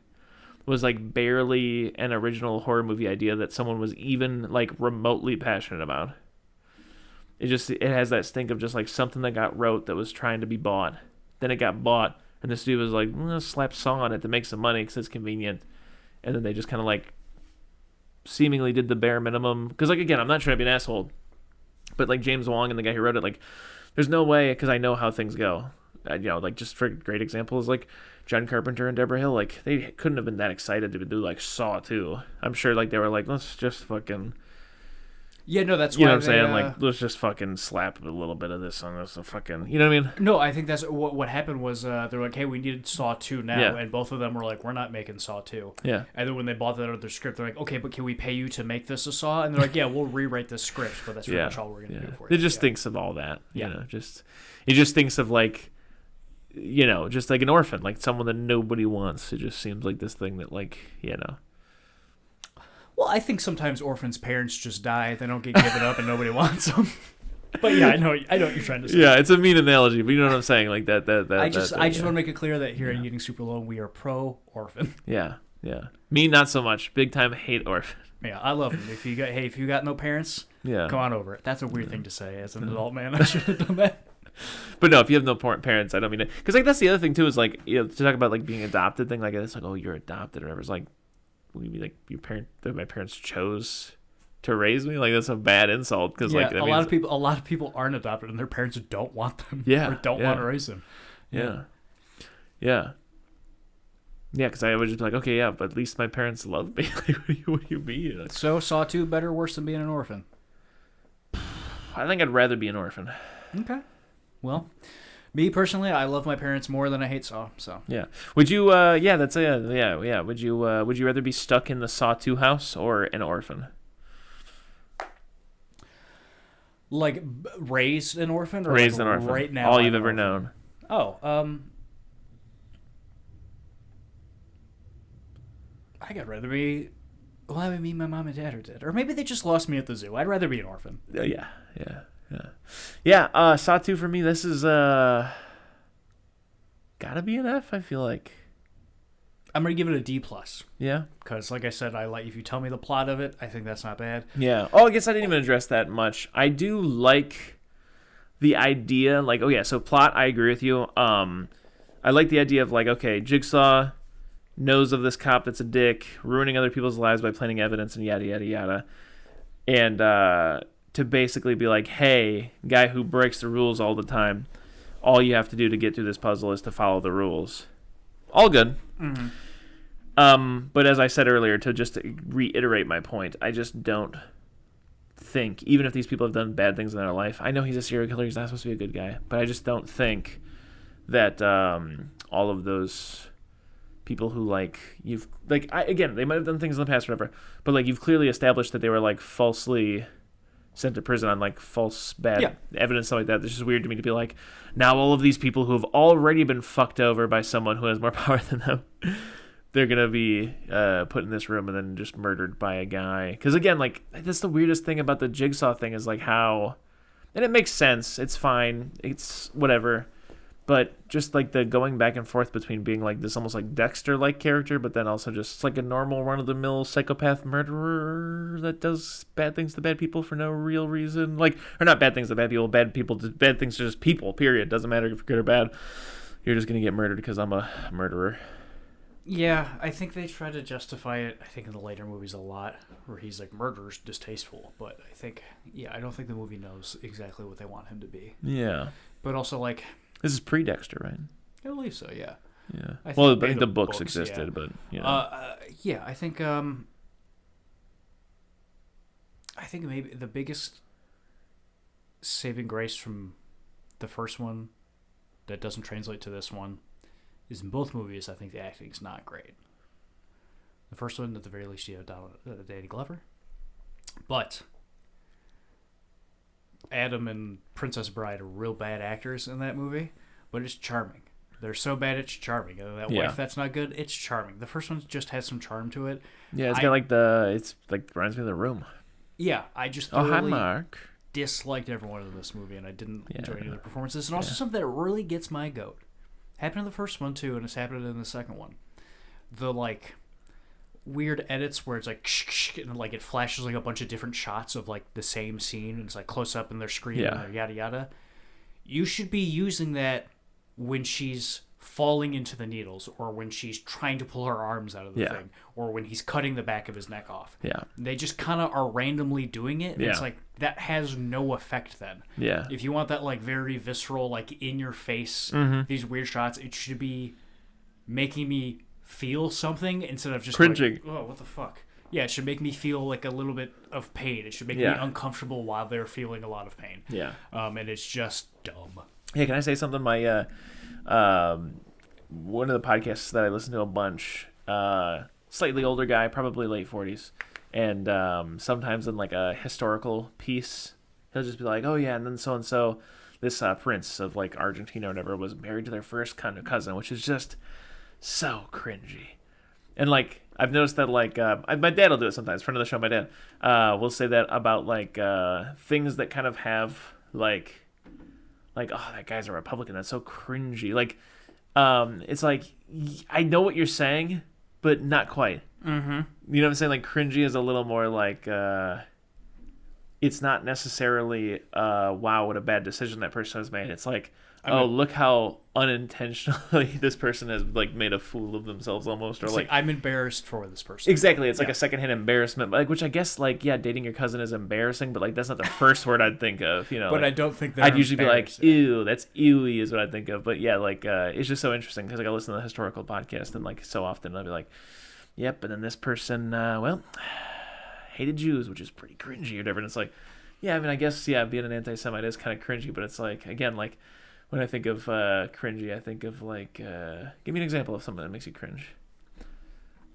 Was, like, barely an original horror movie idea that someone was even, like, remotely passionate about. It has that stink of just, like, something that got wrote that was trying to be bought. Then it got bought, and the studio was like, let's slap Saw on it to make some money because it's convenient. And then they just kind of, like, seemingly did the bare minimum. Because, like, again, I'm not trying to be an asshole, but, like, James Wong and the guy who wrote it, like, there's no way, because I know how things go. Like, just for great examples, like, John Carpenter and Deborah Hill, like, they couldn't have been that excited to do, like, Saw 2. I'm sure, like, they were like, let's just fucking... Yeah, no, that's you why know what I'm saying? Like, let's just fucking slap a little bit of this on this. Fucking, you know what I mean? No, I think that's what happened was they're like, hey, we need Saw 2 now. Yeah. And both of them were like, we're not making Saw 2. Yeah. And then when they bought that other script, they're like, okay, but can we pay you to make this a Saw? And they're like, yeah, we'll rewrite this script, but that's pretty much all we're going to do for you. It just thinks of all that. You know, it just thinks of, like, you know, just like an orphan, like someone that nobody wants. It just seems like this thing that, like, you know. Well, I think sometimes orphans' parents just die. They don't get given up and nobody wants them. But yeah, I know what you're trying to say. Yeah, it's a mean analogy, but you know what I'm saying? Like that. I just want to make it clear that here at Eating Super Alone, we are pro-orphan. Yeah. Me, not so much. Big time hate orphan. Yeah, I love them. If you got no parents, come on over. That's a weird thing to say as an adult man. I should have done that. But no, if you have no parents, I don't mean it. Because, like, that's the other thing, too, is, like, you know, to talk about, like, being adopted thing, like, it's like, oh, you're adopted or whatever. It's like, my parents chose to raise me. Like, that's a bad insult because like a lot of people aren't adopted and their parents don't want them. Or don't want to raise them. Yeah, because I would just be like, okay, yeah, but at least my parents love me. Like, what do you mean? Like, so Saw 2 better or worse than being an orphan? I think I'd rather be an orphan. Okay. Well, me personally, I love my parents more than I hate Saw. So yeah. Would you? That's yeah. Would you rather be stuck in the Saw 2 house or an orphan? Like raised an orphan, or raised like an orphan. Right now, all you've ever known. Oh, I'd rather be. Well, I mean, my mom and dad are dead, or maybe they just lost me at the zoo. I'd rather be an orphan. Yeah. Saw 2 for me. This is gotta be an F. I feel like. I'm gonna give it a D+. Yeah. Because, like I said, if you tell me the plot of it, I think that's not bad. Yeah. Oh, I guess I didn't even address that much. I do like the idea. Like, so plot. I agree with you. I like the idea of like, okay, Jigsaw knows of this cop that's a dick, ruining other people's lives by planting evidence and yada yada yada, and to basically be like, hey, guy who breaks the rules all the time, all you have to do to get through this puzzle is to follow the rules. All good. Mm-hmm. But as I said earlier, to reiterate my point, I just don't think, even if these people have done bad things in their life, I know he's a serial killer, he's not supposed to be a good guy, but I just don't think that all of those people who they might have done things in the past or whatever, but like you've clearly established that they were like falsely sent to prison on like false bad evidence, stuff like that. It's just weird to me to be like, now all of these people who have already been fucked over by someone who has more power than them, they're gonna be put in this room and then just murdered by a guy. Because again, like, that's the weirdest thing about the Jigsaw thing is like how, and it makes sense, it's fine, it's whatever, but just like the going back and forth between being like this almost like Dexter-like character, but then also just like a normal run-of-the-mill psychopath murderer that does bad things to bad people for no real reason. Like, or not bad things to bad people to bad things to just people, period. Doesn't matter if you're good or bad. You're just going to get murdered because I'm a murderer. Yeah, I think they try to justify it, I think, in the later movies a lot, where he's like, murder's distasteful. But I don't think the movie knows exactly what they want him to be. Yeah. But also, like... This is pre-Dexter, right? I believe so, yeah. Yeah. I think the books existed, but, you know. I think maybe the biggest saving grace from the first one that doesn't translate to this one is in both movies, I think the acting's not great. The first one, at the very least, you have Danny Glover. But Adam and Princess Bride are real bad actors in that movie, but it's charming. They're so bad it's charming. And that wife that's not good, it's charming. The first one just has some charm to it. Yeah, it's reminds me of The Room. Yeah, I just disliked everyone in this movie, and I didn't enjoy any of the performances. And also something that really gets my goat. Happened in the first one too, and it's happened in the second one. The like weird edits where it's like and like it flashes like a bunch of different shots of like the same scene, and it's like close up and they're screaming and yada yada. You should be using that when she's falling into the needles, or when she's trying to pull her arms out of the thing, or when he's cutting the back of his neck off. Yeah, they just kind of are randomly doing it, and it's like that has no effect then. Yeah, if you want that like very visceral, like in your face, these weird shots, it should be making me feel something instead of just cringing. Like, oh, what the fuck? Yeah, it should make me feel like a little bit of pain. It should make me uncomfortable while they're feeling a lot of pain. Yeah, and it's just dumb. Hey, can I say something? My one of the podcasts that I listen to a bunch, slightly older guy, probably late 40s, and sometimes in like a historical piece, he'll just be like, oh yeah, and then so and so, this prince of like Argentina or whatever was married to their first kind of cousin, which is just so cringy. And like I've noticed that like my dad will do it sometimes. Friend of the show, my dad will say that about like things that kind of have like oh, that guy's a Republican, that's so cringy. Like it's like I know what you're saying, but not quite. Mm-hmm. You know what I'm saying? Like cringy is a little more like it's not necessarily wow, what a bad decision that person has made. It's like, look how unintentionally this person has like made a fool of themselves almost, or like I'm embarrassed for this person. Exactly. It's like a secondhand embarrassment, like, which I guess, like, dating your cousin is embarrassing, but like that's not the first word I'd think of, But like, I don't think that I'd usually be like, ew, that's ewy is what I'd think of. But yeah, like it's just so interesting because like I listen to the historical podcast and like so often I'll be like, yep, and then this person, hated Jews, which is pretty cringy or whatever. And it's like, yeah, I mean, I guess, being an anti-Semite is kind of cringy, but it's like, again, like, when I think of cringy, I think of, like, give me an example of something that makes you cringe.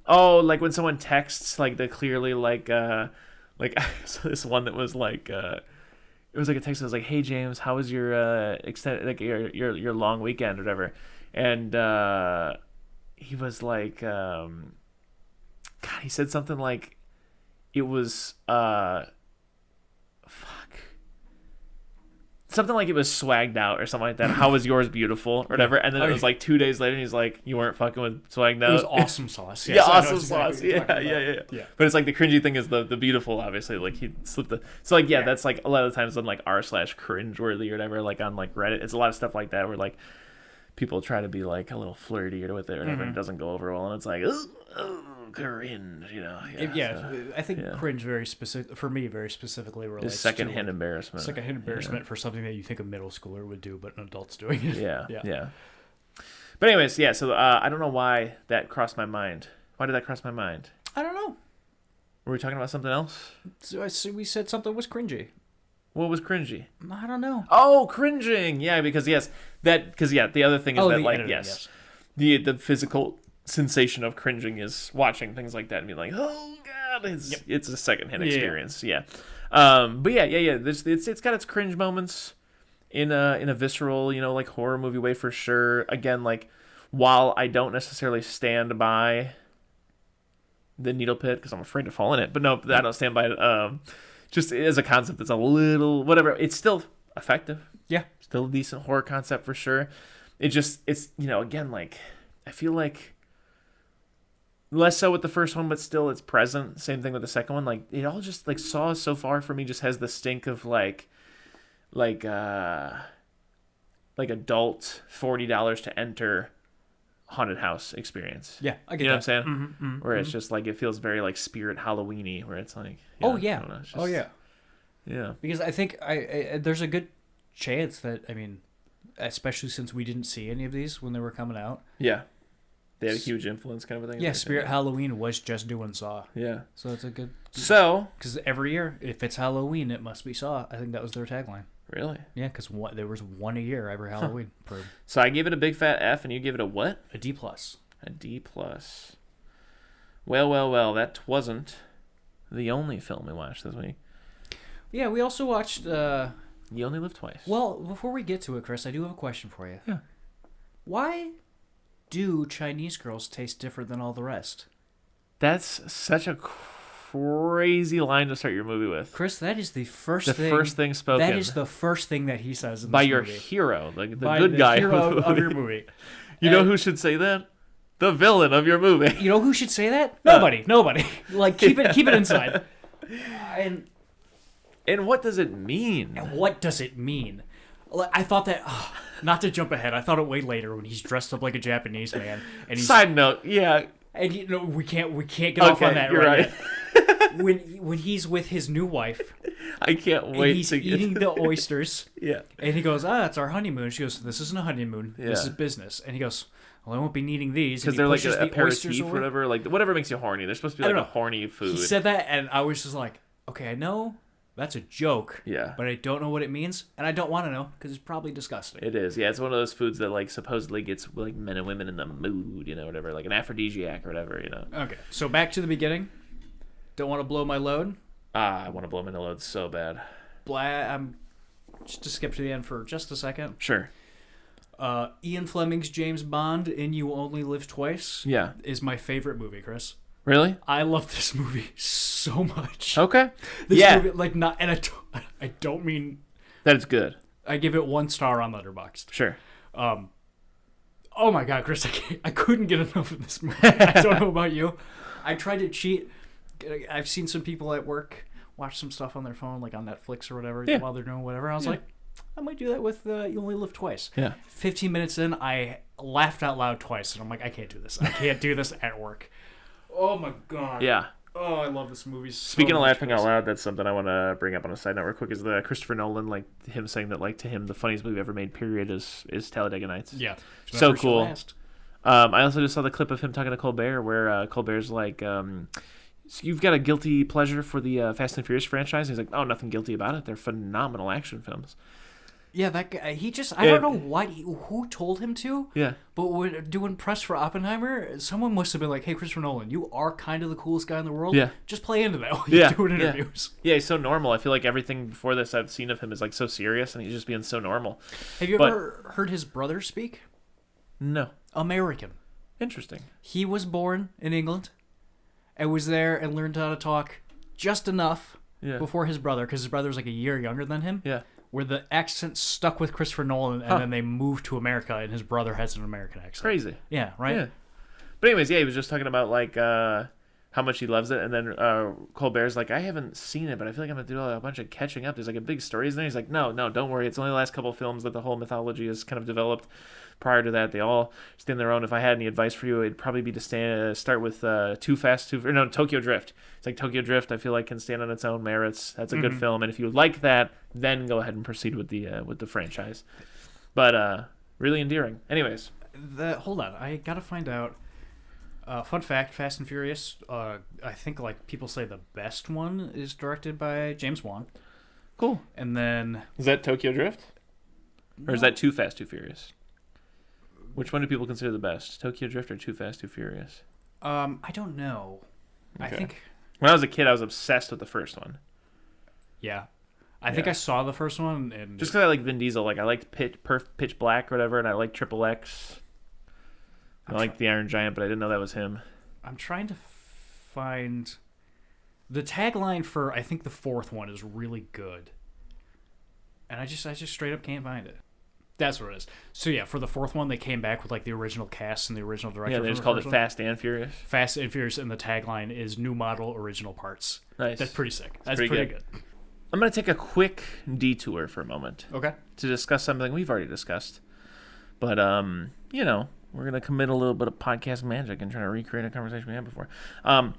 Oh, like when someone texts, like, the clearly, like, so this one that was, like, it was, like, a text that was, like, hey, James, how was your, extended, like, your long weekend or whatever? And he was, like, God, he said something like, it was, something like it was swagged out or something like that. How was yours beautiful or whatever? And then it was like 2 days later and he's like, you weren't fucking with swagged out. It was awesome sauce. Yeah, awesome sauce. Yeah. But it's like the cringy thing is the beautiful, obviously. Like he slipped the... So like, that's like a lot of the times on like r/cringeworthy or whatever, like on like Reddit. It's a lot of stuff like that where like people try to be like a little flirty or with it or whatever. And it doesn't go over well. And it's like, cringe, I think cringe very specific for me, very specifically relates to secondhand embarrassment. Secondhand embarrassment for something that you think a middle schooler would do, but an adult's doing it. Yeah. But anyways, so I don't know why that crossed my mind. Why did that cross my mind? I don't know. Were we talking about something else? So we said something was cringy. What was cringy? I don't know. Oh, cringing. Yeah, because the other thing is that like editing, the physical sensation of cringing is watching things like that and being like, oh god, it's a secondhand experience. But it's got its cringe moments in a visceral, like horror movie way for sure. Again, like while I don't necessarily stand by the needle pit because I'm afraid to fall in it, but no, I don't stand by it. Just as a concept, it's a little whatever. It's still effective. Yeah, still a decent horror concept for sure. It's again, like I feel like. Less so with the first one, but still it's present. Same thing with the second one. Like it all just like Saw so far for me just has the stink of like adult $40 to enter haunted house experience. Yeah, I get you know that. What I'm saying? Where it's just like it feels very like Spirit Halloween-y, where it's like yeah. Because I think there's a good chance that especially since we didn't see any of these when they were coming out. Yeah. They had a huge influence kind of a thing. Yeah, Spirit Halloween was just doing Saw. Yeah. So it's a good... So... Because every year, if it's Halloween, it must be Saw. I think that was their tagline. Really? Yeah, because there was one a year every Halloween. So I gave it a big fat F, and you gave it a what? A D+. A D+. Well, that wasn't the only film we watched this week. Yeah, we also watched... You Only Live Twice. Well, before we get to it, Chris, I do have a question for you. Yeah. Why do Chinese girls taste different than all the rest? That's such a crazy line to start your movie with. Chris, that is the first thing spoken. That is the first thing that he says in by this your movie. Hero, like the by good the guy hero of your movie. You know who should say that? The villain of your movie. You know who should say that? Nobody. Like keep it inside. And what does it mean? Like, I thought that. Not to jump ahead, I thought it way later when he's dressed up like a Japanese man. And Side note, yeah. And we can't get off on that. You're right. when he's with his new wife, I can't wait. And he's eating the oysters. Yeah. And he goes, it's our honeymoon. She goes, this isn't a honeymoon. Yeah. This is business. And he goes, well, I won't be needing these. Because they're like an aperitif or whatever. Like whatever makes you horny. They're supposed to be like a horny food. He said that, and I was just like, okay, I know. That's a joke. Yeah. But I don't know what it means, and I don't want to know because it's probably disgusting. It is. Yeah, it's one of those foods that like supposedly gets like men and women in the mood, whatever, like an aphrodisiac or whatever, Okay. So back to the beginning. Don't want to blow my load. I want to blow my load so bad. I'm just to skip to the end for just a second. Sure. Ian Fleming's James Bond in You Only Live Twice. Yeah. Is my favorite movie, Chris. Really? I love this movie so much. Okay. This movie, I don't mean that it's good. I give it 1 star on Letterboxd. Sure. Oh my God, Chris, I couldn't get enough of this movie. I don't know about you. I tried to cheat. I've seen some people at work watch some stuff on their phone, like on Netflix or whatever, while they're doing whatever. I was like, I might do that with You Only Live Twice. Yeah. 15 minutes in, I laughed out loud twice, and I'm like, I can't do this. I can't do this at work. Oh my god. Yeah. Oh, I love this movie so Speaking of much. laughing out loud, that's something I want to bring up on a side note real quick. Is the Christopher Nolan, like him saying that, like to him, the funniest movie ever made, period, is Talladega Nights. Yeah. So cool. I also just saw the clip of him talking to Colbert, where Colbert's like, so "You've got a guilty pleasure for the Fast and Furious franchise?" He's like, "Oh, nothing guilty about it. They're phenomenal action films." Yeah, that guy, I don't know who told him to. Yeah. But doing press for Oppenheimer, someone must have been like, "Hey, Christopher Nolan, you are kind of the coolest guy in the world. Yeah. Just play into that while you're doing interviews." Yeah, he's so normal. I feel like everything before this I've seen of him is like so serious, and he's just being so normal. Have you ever heard his brother speak? No. American. Interesting. He was born in England and was there and learned how to talk just enough before his brother, because his brother was like a year younger than him. Yeah. Where the accent stuck with Christopher Nolan, and then they moved to America, and his brother has an American accent. Crazy. Yeah, right? Yeah. But anyways, he was just talking about like how much he loves it, and then Colbert's like, "I haven't seen it, but I feel like I'm gonna do a bunch of catching up. There's like a big story in there." He's like, "No, don't worry. It's only the last couple of films that the whole mythology has kind of developed. Prior to that, they all stand their own. If I had any advice for you, it'd probably be to start with Tokyo Drift. It's like Tokyo Drift. I feel like can stand on its own merits. That's a good film, and if you like that, then go ahead and proceed with the franchise. But really endearing. Anyways, hold on, I gotta find out. Fun fact: Fast and Furious. I think like people say the best one is directed by James Wan. Cool. And then is that Tokyo Drift, or is that Too Fast, Too Furious? Which one do people consider the best? Tokyo Drift or Too Fast, Too Furious? I don't know. Okay. I think when I was a kid, I was obsessed with the first one. Yeah. I think I saw the first one. And just because I like Vin Diesel. Like, I liked Pitch Black or whatever, and I liked Triple X. I liked the Iron Giant, but I didn't know that was him. I'm trying to find... The tagline for, I think, the fourth one is really good. And I just straight up can't find it. That's what it is. So yeah, for the fourth one, they came back with like the original cast and the original director. Yeah, they just called it Fast and Furious. Fast and Furious, and the tagline is "New Model, Original Parts." Nice. That's pretty sick. That's pretty good. I'm gonna take a quick detour for a moment. Okay. To discuss something we've already discussed, but we're gonna commit a little bit of podcast magic and try to recreate a conversation we had before. My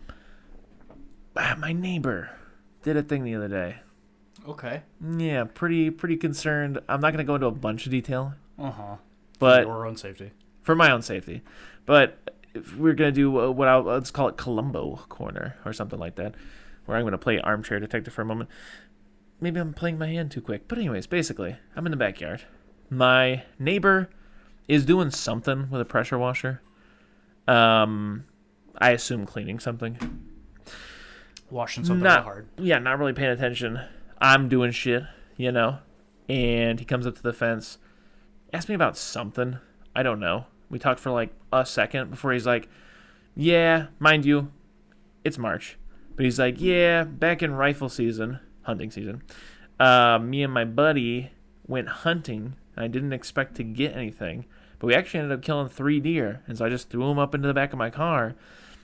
neighbor did a thing the other day. Okay. Yeah, pretty concerned. I'm not going to go into a bunch of detail. Uh-huh. But for your own safety. For my own safety. But if we're going to do let's call it Columbo Corner or something like that, where I'm going to play armchair detective for a moment. Maybe I'm playing my hand too quick. But anyways, basically, I'm in the backyard. My neighbor is doing something with a pressure washer. I assume cleaning something. Washing something real hard. Yeah, not really paying attention. I'm doing shit, and he comes up to the fence, asks me about something. I don't know. We talked for like a second before he's like, yeah, mind you, it's March. But he's like, yeah, back in hunting season, me and my buddy went hunting. And I didn't expect to get anything, but we actually ended up killing 3 deer. And so I just threw them up into the back of my car.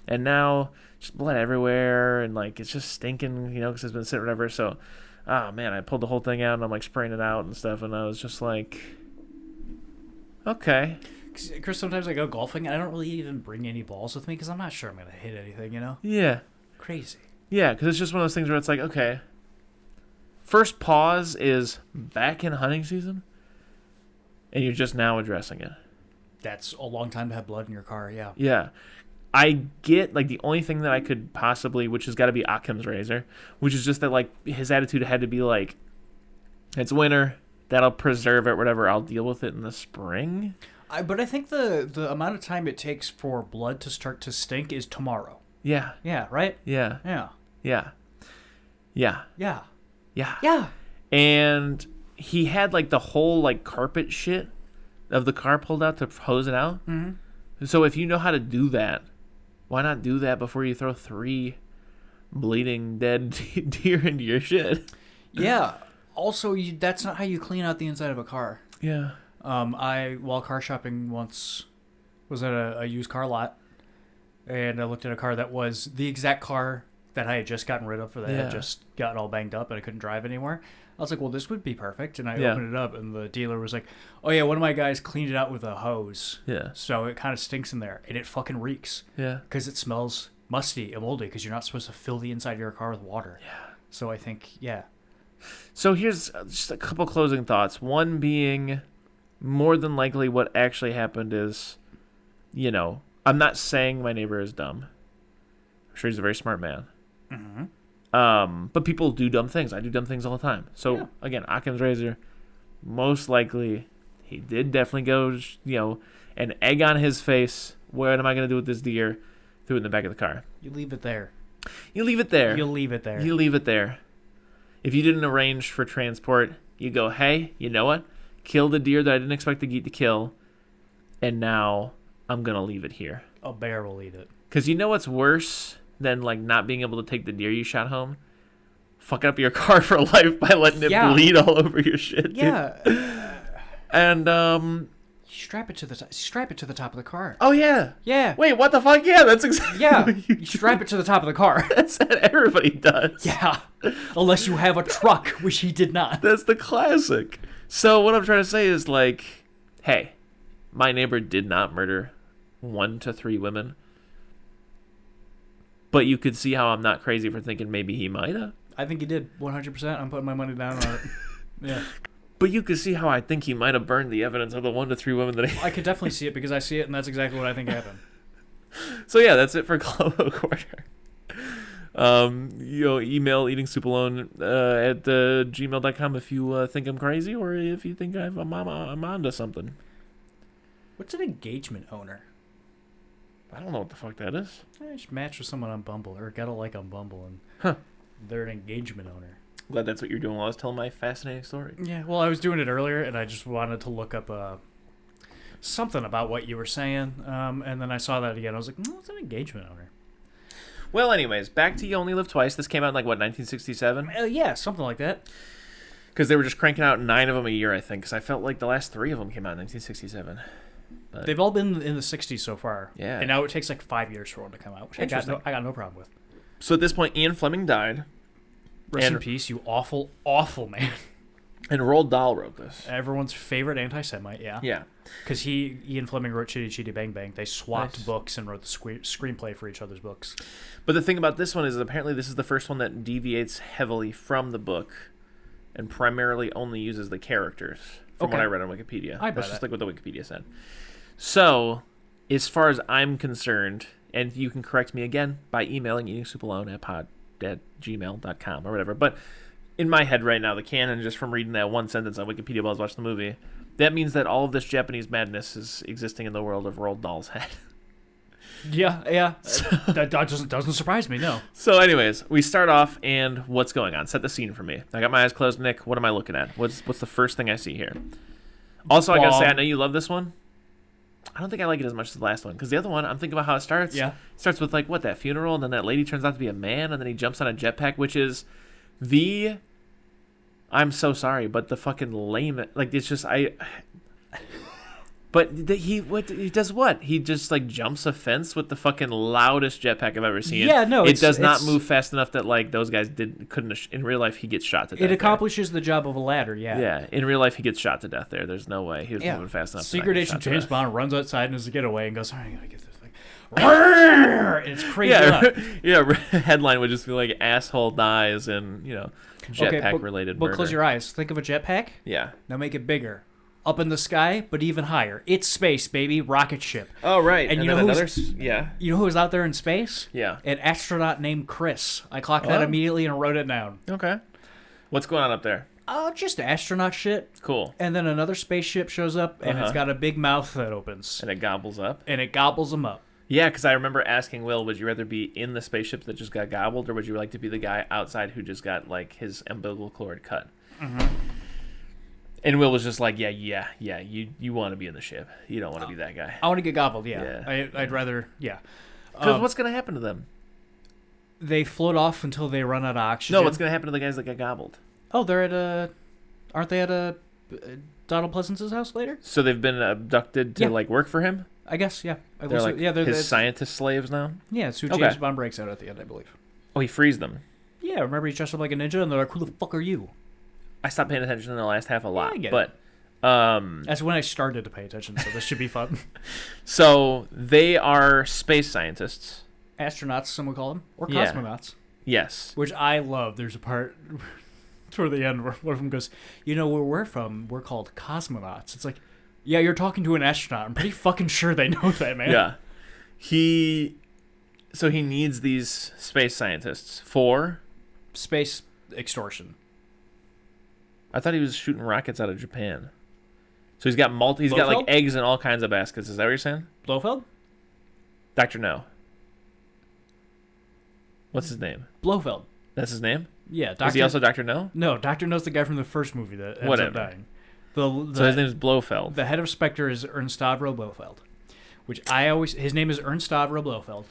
And now just blood everywhere, and like it's just stinking, because it's been sitting whatever. So, oh man, I pulled the whole thing out, and I'm like spraying it out and stuff, and I was just like, okay. Chris, sometimes I go golfing, and I don't really even bring any balls with me because I'm not sure I'm gonna hit anything, Yeah. Crazy. Yeah, because it's just one of those things where it's like, okay. First pause is back in hunting season, and you're just now addressing it. That's a long time to have blood in your car. Yeah. Yeah. I get, like, the only thing that I could possibly, which has got to be Occam's razor, which is just that, like, his attitude had to be like, it's winter, that'll preserve it, whatever, I'll deal with it in the spring. But I think the amount of time it takes for blood to start to stink is tomorrow. Yeah. Yeah, right? Yeah. Yeah. Yeah. Yeah. Yeah. Yeah. Yeah. And he had, like, the whole, like, carpet shit of the car pulled out to hose it out. Mm-hmm. So if you know how to do that, why not do that before you throw 3 bleeding dead deer into your shit? Yeah. Also, that's not how you clean out the inside of a car. Yeah. While car shopping once, was at a used car lot, and I looked at a car that was the exact car that I had just gotten rid of, that I Yeah. had just gotten all banged up and I couldn't drive anymore. I was like, well, this would be perfect. And I Yeah. opened it up, and the dealer was like, oh, yeah, one of my guys cleaned it out with a hose. Yeah. So it kind of stinks in there, and it fucking reeks. Yeah. Because it smells musty and moldy, because you're not supposed to fill the inside of your car with water. Yeah. So I think, yeah. So here's just a couple closing thoughts. One being, more than likely what actually happened is, you know, I'm not saying my neighbor is dumb. I'm sure he's a very smart man. Mm-hmm. But people do dumb things. I do dumb things all the time. So, Yeah. again, Occam's razor, most likely he did definitely go, you know, an egg on his face. What am I going to do with this deer? Threw it in the back of the car. You leave it there. You leave it there. You'll leave it there. You leave it there. If you didn't arrange for transport, you go, hey, you know what? Killed a deer that I didn't expect to kill, and now I'm going to leave it here. A bear will eat it. Because you know what's worse than, like, not being able to take the deer you shot home? Fucking up your car for life by letting it bleed all over your shit, dude. Yeah. And, Strap it to the top of the car. oh, yeah. Yeah. Wait, what the fuck? Yeah, that's exactly Yeah. what you You strap it to the top of the car. That's what everybody does. Yeah. Unless you have a truck, which he did not. That's the classic. So what I'm trying to say is, like, hey, my neighbor did not murder 1 to 3 women. But you could see how I'm not crazy for thinking maybe he might have. I think he did. 100%. I'm putting my money down on it. Yeah. But you could see how I think he might have burned the evidence of the 1 to 3 women that he... I could definitely see it because I see it, and that's exactly what I think happened. So yeah, that's it for Globo Quarter. You know, email eatingsoupalone at gmail.com if you think I'm crazy or if you think I'm onto something. What's an engagement owner? I don't know what the fuck that is. I just matched with someone on Bumble, or got a like on Bumble, and they're an engagement owner. Glad that's what you're doing while I was telling my fascinating story. Yeah, well, I was doing it earlier, and I just wanted to look up something about what you were saying, and then I saw that again. I was like, what's an engagement owner? Well, anyways, back to You Only Live Twice. This came out in, like, what, 1967? Yeah, something like that. Because they were just cranking out 9 of them a year, I think. Because I felt like the last 3 of them came out in 1967. But They've all been in the 60s so far. Yeah. And now it takes like 5 years for one to come out, which I got no problem with. so at this point, Ian Fleming died. Rest in And- peace, you awful, awful man. And Roald Dahl wrote this. Everyone's favorite anti-Semite, yeah. Yeah. Because Ian Fleming wrote Chitty Chitty Bang Bang. They swapped Nice. books and wrote the screenplay for each other's books. But the thing about this one is apparently this is the first one that deviates heavily from the book and primarily only uses the characters from what Okay. I read on Wikipedia. I buy That's just that. like what the Wikipedia said. So, as far as I'm concerned, and you can correct me again by emailing eatingsoupalone@gmail.com or whatever, but in my head right now, the canon, just from reading that one sentence on Wikipedia while I was watching the movie, that means that all of this Japanese madness is existing in the world of Roald Dahl's head. Yeah. That doesn't surprise me, no. So anyways, we start off, and what's going on? Set the scene for me. I got my eyes closed, Nick. What am I looking at? What's the first thing I see here? Also, I gotta say, I know you love this one. I don't think I like it as much as the last one, because the other one, I'm thinking about how it starts. Yeah. It starts with, like, what, that funeral, and then that lady turns out to be a man, and then he jumps on a jetpack, which is the... I'm so sorry, but the fucking lame... Like, it's just... But he does what? He just, like, jumps a fence with the fucking loudest jetpack I've ever seen. Yeah, no, it does not move fast enough that, like, those guys couldn't. In real life, he gets shot to death. It accomplishes the job of a ladder, yeah. Yeah, in real life, he gets shot to death there. There's no way he was moving fast enough. Secret Agent James Bond runs outside and is a getaway and goes, all right, I gotta get this thing. And it's crazy loud. Yeah, headline would just be like, asshole dies and, jetpack-related But murder. close your eyes. Think of a jetpack. Yeah. Now make it bigger. Up in the sky, but even higher. It's space, baby. Rocket ship. Oh, right. And you then know yeah. You know who was out there in space? Yeah. An astronaut named Chris. I clocked that immediately and wrote it down. Okay. What's going on up there? Oh, just astronaut shit. Cool. And then another spaceship shows up, and it's got a big mouth that opens. And it gobbles up. And it gobbles them up. Yeah, because I remember asking Will, would you rather be in the spaceship that just got gobbled, or would you like to be the guy outside who just got, like, his umbilical cord cut? Mm-hmm. And Will was just like, yeah, you want to be in the ship. You don't want to be that guy. I want to get gobbled, yeah. I'd rather, yeah. Because what's going to happen to them? They float off until they run out of oxygen. No, what's going to happen to the guys that got gobbled? Oh, they're at aren't they at Donald Pleasance's house later? So they've been abducted to, like, work for him? I guess, yeah. They're like they're his scientist slaves now? Yeah, so James Bond breaks out at the end, I believe. Oh, he frees them. Yeah, remember he's dressed up like a ninja, and they're like, "Who the fuck are you?" I stopped paying attention in the last half a lot, I get but that's when I started to pay attention. So this should be fun. So they are space scientists. Astronauts, some would call them, or Yeah. cosmonauts. Yes. Which I love. There's a part toward the end where one of them goes, "You know where we're from? We're called cosmonauts." It's like, yeah, you're talking to an astronaut. I'm pretty fucking sure they know that, man. Yeah. So he needs these space scientists for... Space extortion. I thought he was shooting rockets out of Japan. So he's got He's got like Blofeld? eggs in all kinds of baskets. Is that what you're saying? Blofeld? Dr. No. What's his name? Blofeld. That's his name? Yeah, Doctor. Is he also Dr. No? No, Doctor No's the guy from the first movie that ends Whatever. up dying. So his name's Blofeld. The head of Spectre is Ernst Stavro Blofeld, his name is Ernst Stavro Blofeld,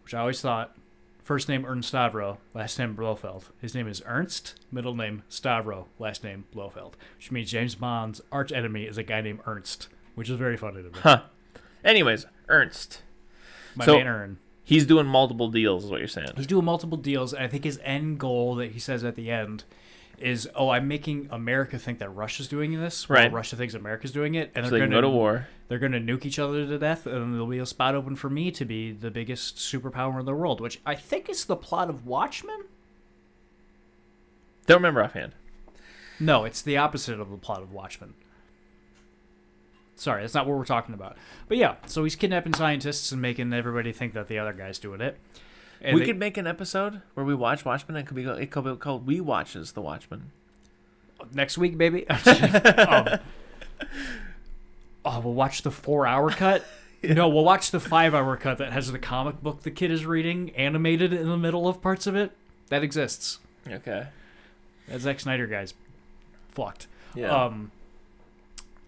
which I always thought, first name Ernst Stavro, last name Blofeld. His name is Ernst, middle name Stavro, last name Blofeld, which means James Bond's arch enemy is a guy named Ernst, which is very funny to me. Huh. Anyways, Ernst. My So- man Ern. He's doing multiple deals is what you're saying. He's doing multiple deals, and I think his end goal that he says at the end is, I'm making America think that Russia's doing this, while Right. Russia thinks America's doing it, and So they're they can going go to war. They're going to nuke each other to death, and there'll be a spot open for me to be the biggest superpower in the world, which I think is the plot of Watchmen? Don't remember offhand. No, it's the opposite of the plot of Watchmen. Sorry, that's not what we're talking about. But yeah, so he's kidnapping scientists and making everybody think that the other guy's doing it. And We could make an episode where we watch Watchmen. It could be called We Watches the Watchmen. next week, baby. We'll watch the 4-hour cut. No, we'll watch the 5-hour cut that has the comic book the kid is reading animated in the middle of parts of it. That exists. Okay. That Zack Snyder guy's fucked. Yeah.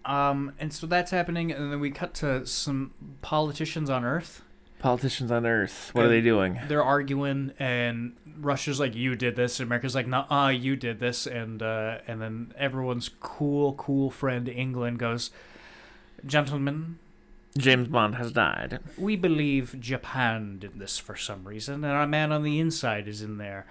And so that's happening, and then we cut to some politicians on Earth. Politicians on Earth. What are they doing? They're arguing, and Russia's like, "You did this," and America's like, "Nuh-uh, you did this," and then everyone's cool friend England goes, "Gentlemen, James Bond has died. we believe Japan did this for some reason, and our man on the inside is in there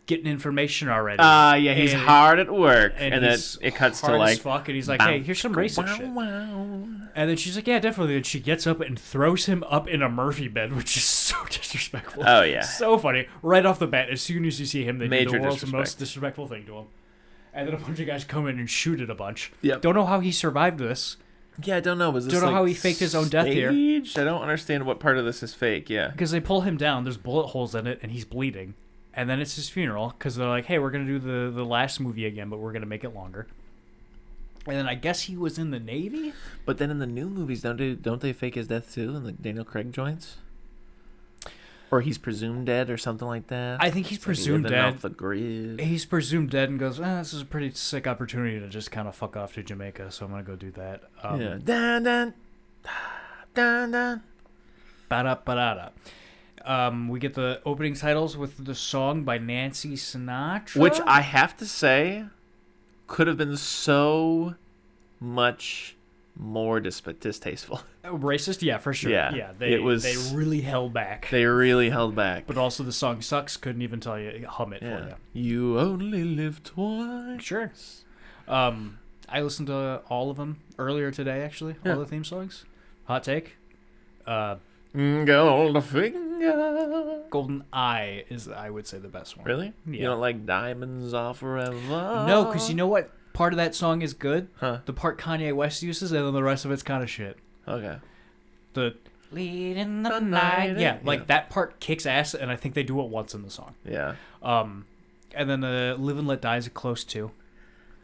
getting information already." Yeah, he's And- hard at work. And then he's it cuts to hard as like... fuck, and he's like, "Hey, here's some racist shit." And then she's like, "Yeah, definitely." And she gets up and throws him up in a Murphy bed, which is so disrespectful. Oh, yeah. So funny. Right off the bat, as soon as you see him, they do Major the world's disrespect. most disrespectful thing to him. And then a bunch of guys come in and shoot it a bunch. Yep. Don't know how he survived this. Yeah, I don't know. Was this Don't know like how he faked his own death here. staged? I don't understand what part of this is fake. Yeah. Because they pull him down, there's bullet holes in it, and he's bleeding. And then it's his funeral, because they're like, "Hey, we're going to do the last movie again, but we're going to make it longer." And then I guess he was in the Navy? But then in the new movies, don't they fake his death too in the Daniel Craig joints? Or he's presumed dead or something like that. I think he's It's like presumed living dead. off the grid. He's presumed dead and goes, "This is a pretty sick opportunity to just kind of fuck off to Jamaica, so I'm going to go do that." Yeah. Dun, dun, dun, dun. Ba-da-ba-da-da. We get the opening titles with the song by Nancy Sinatra. Which I have to say could have been so much more distasteful. Racist? Yeah, for sure. Yeah, they really held back. They really held back. But also the song sucks. Couldn't even tell you, hum it Yeah. for you. You only live twice. Sure. I listened to all of them earlier today, actually. Yeah. All the theme songs. Hot take. Goldfinger. Golden Eye is, I would say, the best one. Really? Yeah. You don't like Diamonds Are Forever? No, because you know what part of that song is good? Huh. The part Kanye West uses, and then the rest of it's kind of shit. Okay. The lead in the The night. night, Yeah, yeah. like that part kicks ass, and I think they do it once in the song. Yeah. And then Live and Let Die is a close too.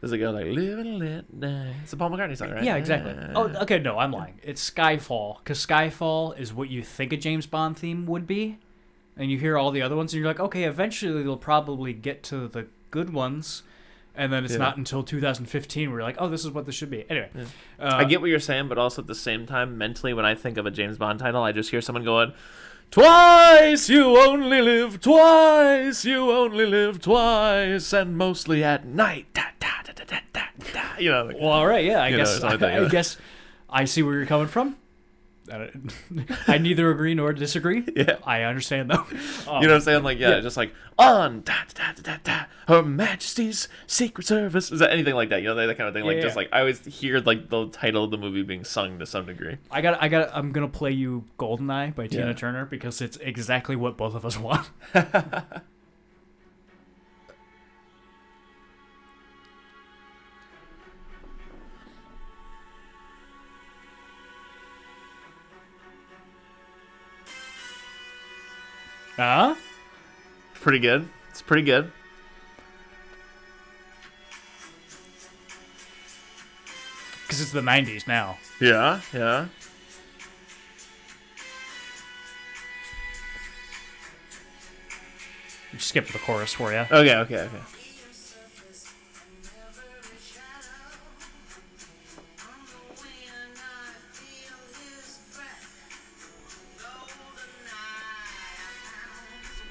Does it go like Live and Let Die? It's a Paul McCartney song, right? Yeah, exactly. Oh, okay, no, I'm lying. It's Skyfall, because Skyfall is what you think a James Bond theme would be, and you hear all the other ones, and you're like, okay, eventually they'll probably get to the good ones, and then it's Yeah. not until 2015 where you're like, oh, this is what this should be. Anyway. Yeah. I get what you're saying, but also at the same time, mentally, when I think of a James Bond title, I just hear someone going, "Twice you only live, twice you only live, twice, and mostly at night." Da, da, da, da, da, da, da. You know, like, Well, all right, yeah, I You know, guess something like that, I yeah. guess I see where you're coming from. I neither agree nor disagree. Yeah. I understand though. You know what I'm saying? Like, yeah, just like on Her Majesty's Secret Service. Is that anything like that? You know, that kind of thing. Like, just like I always hear like the title of the movie being sung to some degree. I'm gonna play you "Goldeneye" by Tina Turner because it's exactly what both of us want. Huh? Pretty good. It's pretty good. Because it's the 90s now. Yeah, yeah. Skip the chorus for you. Okay.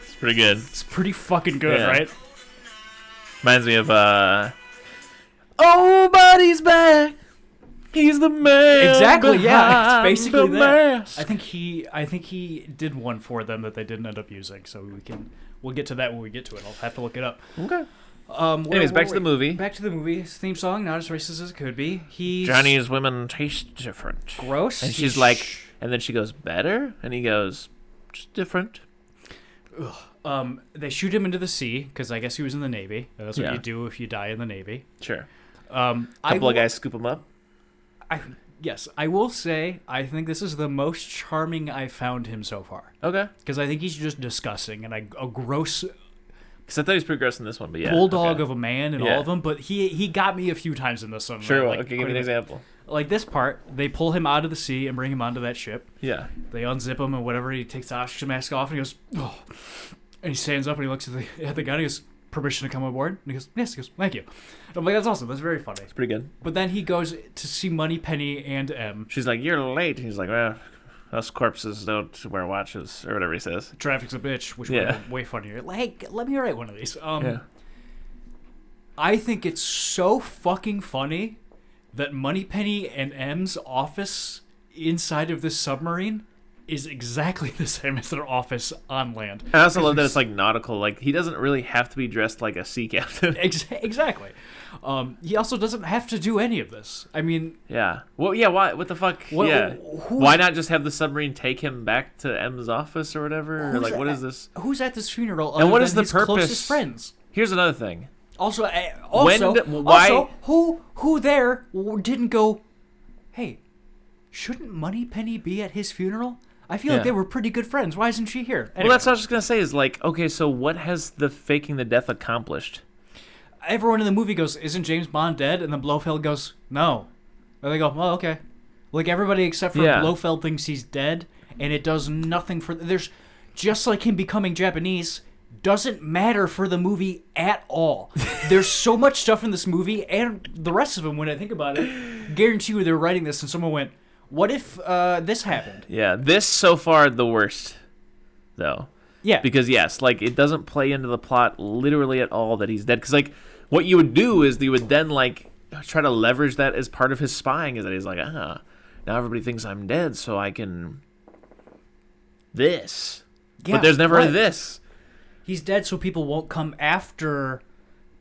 It's pretty good. It's pretty fucking good, right? Reminds me of Oh, Buddy's back. He's the man. Exactly, yeah. It's basically the that. mask. I think he did one for them that they didn't end up using, so we'll get to that when we get to it. I'll have to look it up. Okay. Anyways, back to the movie. Back to the movie. Theme song, not as racist as it could be. Johnny's women taste different. Gross. And she's like, and then she goes, better? And he goes, just different. They shoot him into the sea, because I guess he was in the Navy. That's what you do if you die in the Navy. Sure. Couple of guys scoop him up. Yes, I will say, I think this is the most charming I've found him so far. Okay. Because I think he's just disgusting and a gross... Because I thought he was pretty gross in this one, but yeah. Bulldog of a man in all of them, but he got me a few times in this one. Sure, like, okay, give me an example. Like this part, they pull him out of the sea and bring him onto that ship. Yeah. They unzip him and whatever, he takes the oxygen mask off and he goes, oh. And he stands up and he looks at the gun and he goes, permission to come aboard? And he goes, yes. He goes, thank you. And I'm like, that's awesome. That's very funny. It's pretty good. But then he goes to see Moneypenny and M. She's like, you're late. He's like, well, us corpses don't wear watches, or whatever he says. Traffic's a bitch, which would be way funnier. Like, let me write one of these. Yeah. I think it's so fucking funny that Moneypenny and M's office inside of this submarine is exactly the same as their office on land. I also love that it's like nautical. Like, he doesn't really have to be dressed like a sea captain. Exactly. He also doesn't have to do any of this. I mean... Yeah. Well, yeah, why? What the fuck? Why not just have the submarine take him back to M's office or whatever? Or like, what is this? Who's at this funeral and what is the his purpose? Closest friends? Here's another thing. Also, why? Who there didn't go, hey, shouldn't Moneypenny be at his funeral? I feel like they were pretty good friends. Why isn't she here? Anyway. Well, that's what I was just going to say is like, okay, so what has the faking the death accomplished? Everyone in the movie goes, isn't James Bond dead? And then Blofeld goes, no. And they go, oh, okay. Like, everybody except for Blofeld thinks he's dead, and it does nothing for... There's just like him becoming Japanese... doesn't matter for the movie at all. There's so much stuff in this movie, and the rest of them, when I think about it, guarantee you they're writing this and someone went, what if this happened? Yeah, this so far the worst, though. Yeah. Because, yes, like, it doesn't play into the plot literally at all that he's dead. Because, like, what you would do is you would then, like, try to leverage that as part of his spying, is that he's like, now everybody thinks I'm dead, so I can... this. Yeah, but there's never a this. He's dead so people won't come after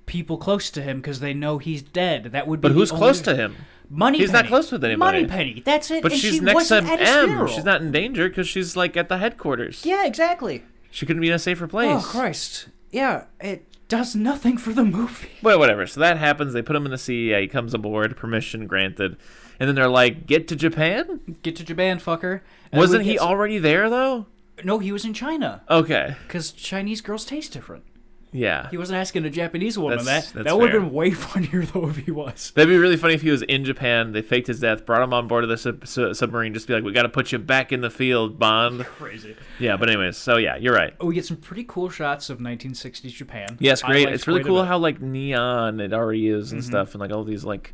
people close to him because they know he's dead. That would be. But who's close to him? Moneypenny. He's not close with anybody. Moneypenny. That's it. But and she's next to M. She's not in danger because she's like at the headquarters. Yeah, exactly. She couldn't be in a safer place. Oh Christ! Yeah, it does nothing for the movie. Well, whatever. So that happens. They put him in the sea. He comes aboard. Permission granted. And then they're like, "Get to Japan." Get to Japan, fucker. And wasn't he already there though? No, he was in China. Okay. Because Chinese girls taste different. Yeah. He wasn't asking a Japanese woman that's that would have been way funnier, though, if he was. That'd be really funny if he was in Japan, they faked his death, brought him on board of the submarine, just be like, we got to put you back in the field, Bond. Crazy. Yeah, but anyways, so yeah, you're right. Oh, we get some pretty cool shots of 1960s Japan. Yes, great. It's really cool how, like, neon it already is and stuff, and, like, all these, like...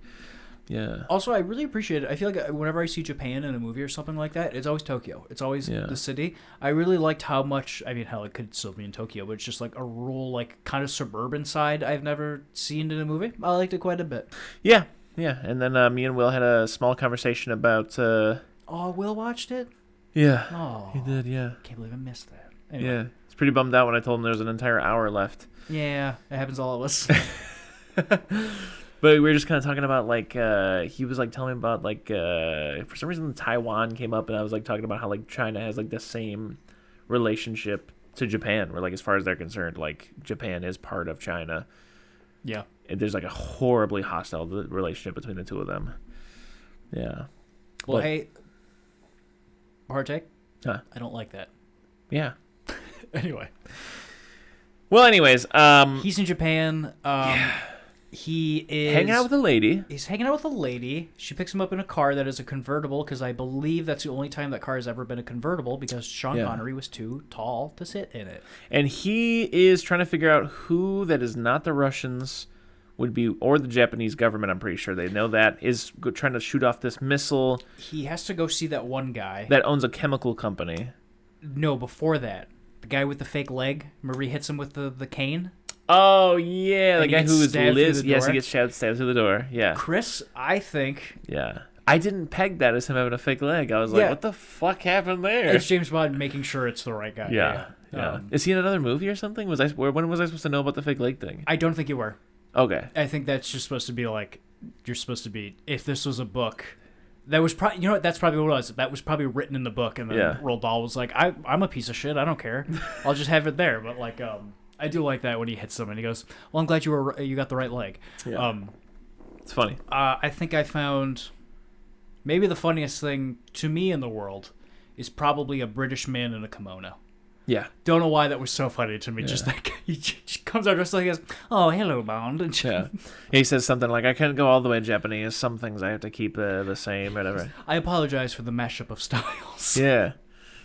Yeah. Also, I really appreciate it. I feel like whenever I see Japan in a movie or something like that, it's always Tokyo. It's always the city. I really liked how much, I mean, hell, it could still be in Tokyo, but it's just like a rural, like, kind of suburban side I've never seen in a movie. I liked it quite a bit. Yeah, yeah. And then me and Will had a small conversation about Oh, Will watched it? Yeah. Oh. He did, yeah. Can't believe I missed that. Anyway. Yeah. He's pretty bummed out when I told him there was an entire hour left. Yeah, it happens to all of us. But we were just kind of talking about, like, he was, like, telling me about, like, for some reason Taiwan came up, and I was, like, talking about how, like, China has, like, the same relationship to Japan, where, like, as far as they're concerned, like, Japan is part of China. Yeah. And there's, like, a horribly hostile relationship between the two of them. Yeah. Well, hey, hard take? Huh? I don't like that. Yeah. Anyway. Well, anyways, he's in Japan. He is hanging out with a lady. He's hanging out with a lady. She picks him up in a car that is a convertible, because I believe that's the only time that car has ever been a convertible, because Sean Connery was too tall to sit in it. And he is trying to figure out who that is not the Russians would be, or the Japanese government. I'm pretty sure they know that is trying to shoot off this missile. He has to go see that one guy that owns a chemical company. No, before that, the guy with the fake leg. Remember, he hits him with the cane. Oh, yeah. The guy who is Liz. Yes, he gets stabbed through the door. Yeah. Chris, I think. Yeah. I didn't peg that as him having a fake leg. I was like, what the fuck happened there? It's James Bond making sure it's the right guy. Yeah. Is he in another movie or something? When was I supposed to know about the fake leg thing? I don't think you were. Okay. I think that's just supposed to be like, you're supposed to be, if this was a book, that was probably, you know what, that's probably what it was. That was probably written in the book, and then Roald Dahl was like, I'm a piece of shit, I don't care. I'll just have it there. But like, I do like that when he hits them and he goes, well, I'm glad you got the right leg. Yeah. It's funny. I think I found maybe the funniest thing to me in the world is probably a British man in a kimono. Yeah. Don't know why that was so funny to me. Yeah. Just that he just comes out dressed like he goes, oh, hello, Bond. And he says something like, I can't go all the way Japanese. Some things I have to keep the same, whatever. I apologize for the mashup of styles. Yeah.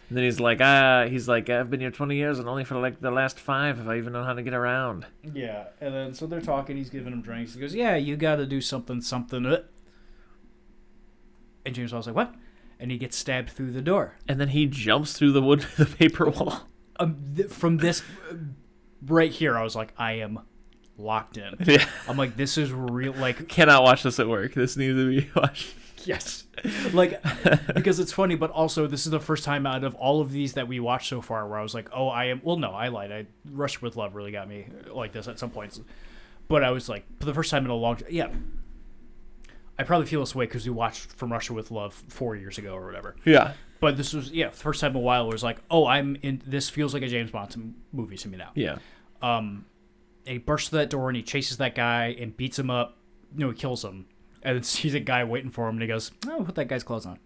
And then he's like, I've been here 20 years and only for like the last 5 if I even know how to get around. Yeah. And then so they're talking. He's giving him drinks. He goes, yeah, you got to do something. And James Bond's like, what? And he gets stabbed through the door. And then he jumps through the paper wall. From this right here, I was like, I am locked in. Yeah. I'm like, this is real. Like, cannot watch this at work. This needs to be watched. Yes. Like, because it's funny, but also this is the first time out of all of these that we watched so far where I was like, oh, I am. Well, no, I lied. Rush with Love really got me like this at some points. But I was like, for the first time in a long time, yeah. I probably feel this way because we watched From Russia with Love 4 years ago or whatever. Yeah. But this was, first time in a while where it was like, oh, I'm in, this feels like a James Bond movie to me now. Yeah. And he bursts through that door and he chases that guy and beats him up. No, he kills him. And then sees a guy waiting for him and he goes, oh, put that guy's clothes on.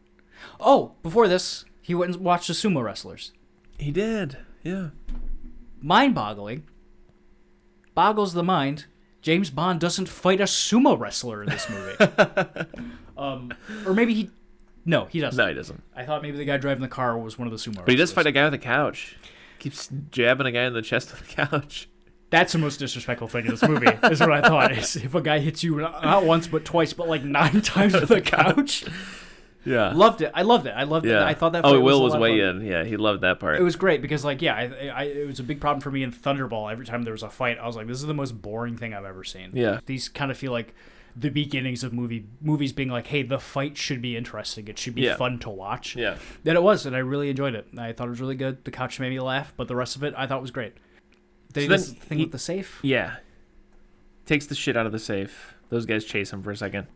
Oh, before this, he went and watched the sumo wrestlers. He did, yeah. Mind-boggling. Boggles the mind. James Bond doesn't fight a sumo wrestler in this movie. Or maybe he... No, he doesn't. No, he doesn't. I thought maybe the guy driving the car was one of the sumo wrestlers. But he does fight a guy with a couch. Keeps jabbing a guy in the chest with a couch. That's the most disrespectful thing in this movie, is what I thought. Is if a guy hits you not once, but twice, but like 9 times with a couch. Yeah. Loved it. I loved it. I thought that fight Will was way in. Yeah, he loved that part. It was great because, like, it was a big problem for me in Thunderball. Every time there was a fight, I was like, this is the most boring thing I've ever seen. Yeah. These kind of feel like the beginnings of movies being like, hey, the fight should be interesting. It should be fun to watch. Yeah. Then it was, and I really enjoyed it. I thought it was really good. The couch made me laugh, but the rest of it I thought was great. Did he thing with the safe? Yeah. Takes the shit out of the safe. Those guys chase him for a second.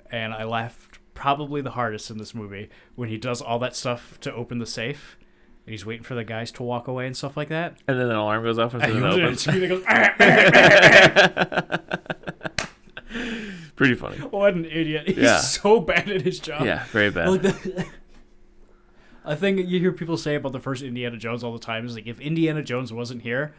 And I laughed probably the hardest in this movie when he does all that stuff to open the safe. And he's waiting for the guys to walk away and stuff like that. And then an alarm goes off and it opens. Pretty funny. What an idiot. He's so bad at his job. Yeah, very bad. Like a thing you hear people say about the first Indiana Jones all the time is like, if Indiana Jones wasn't here,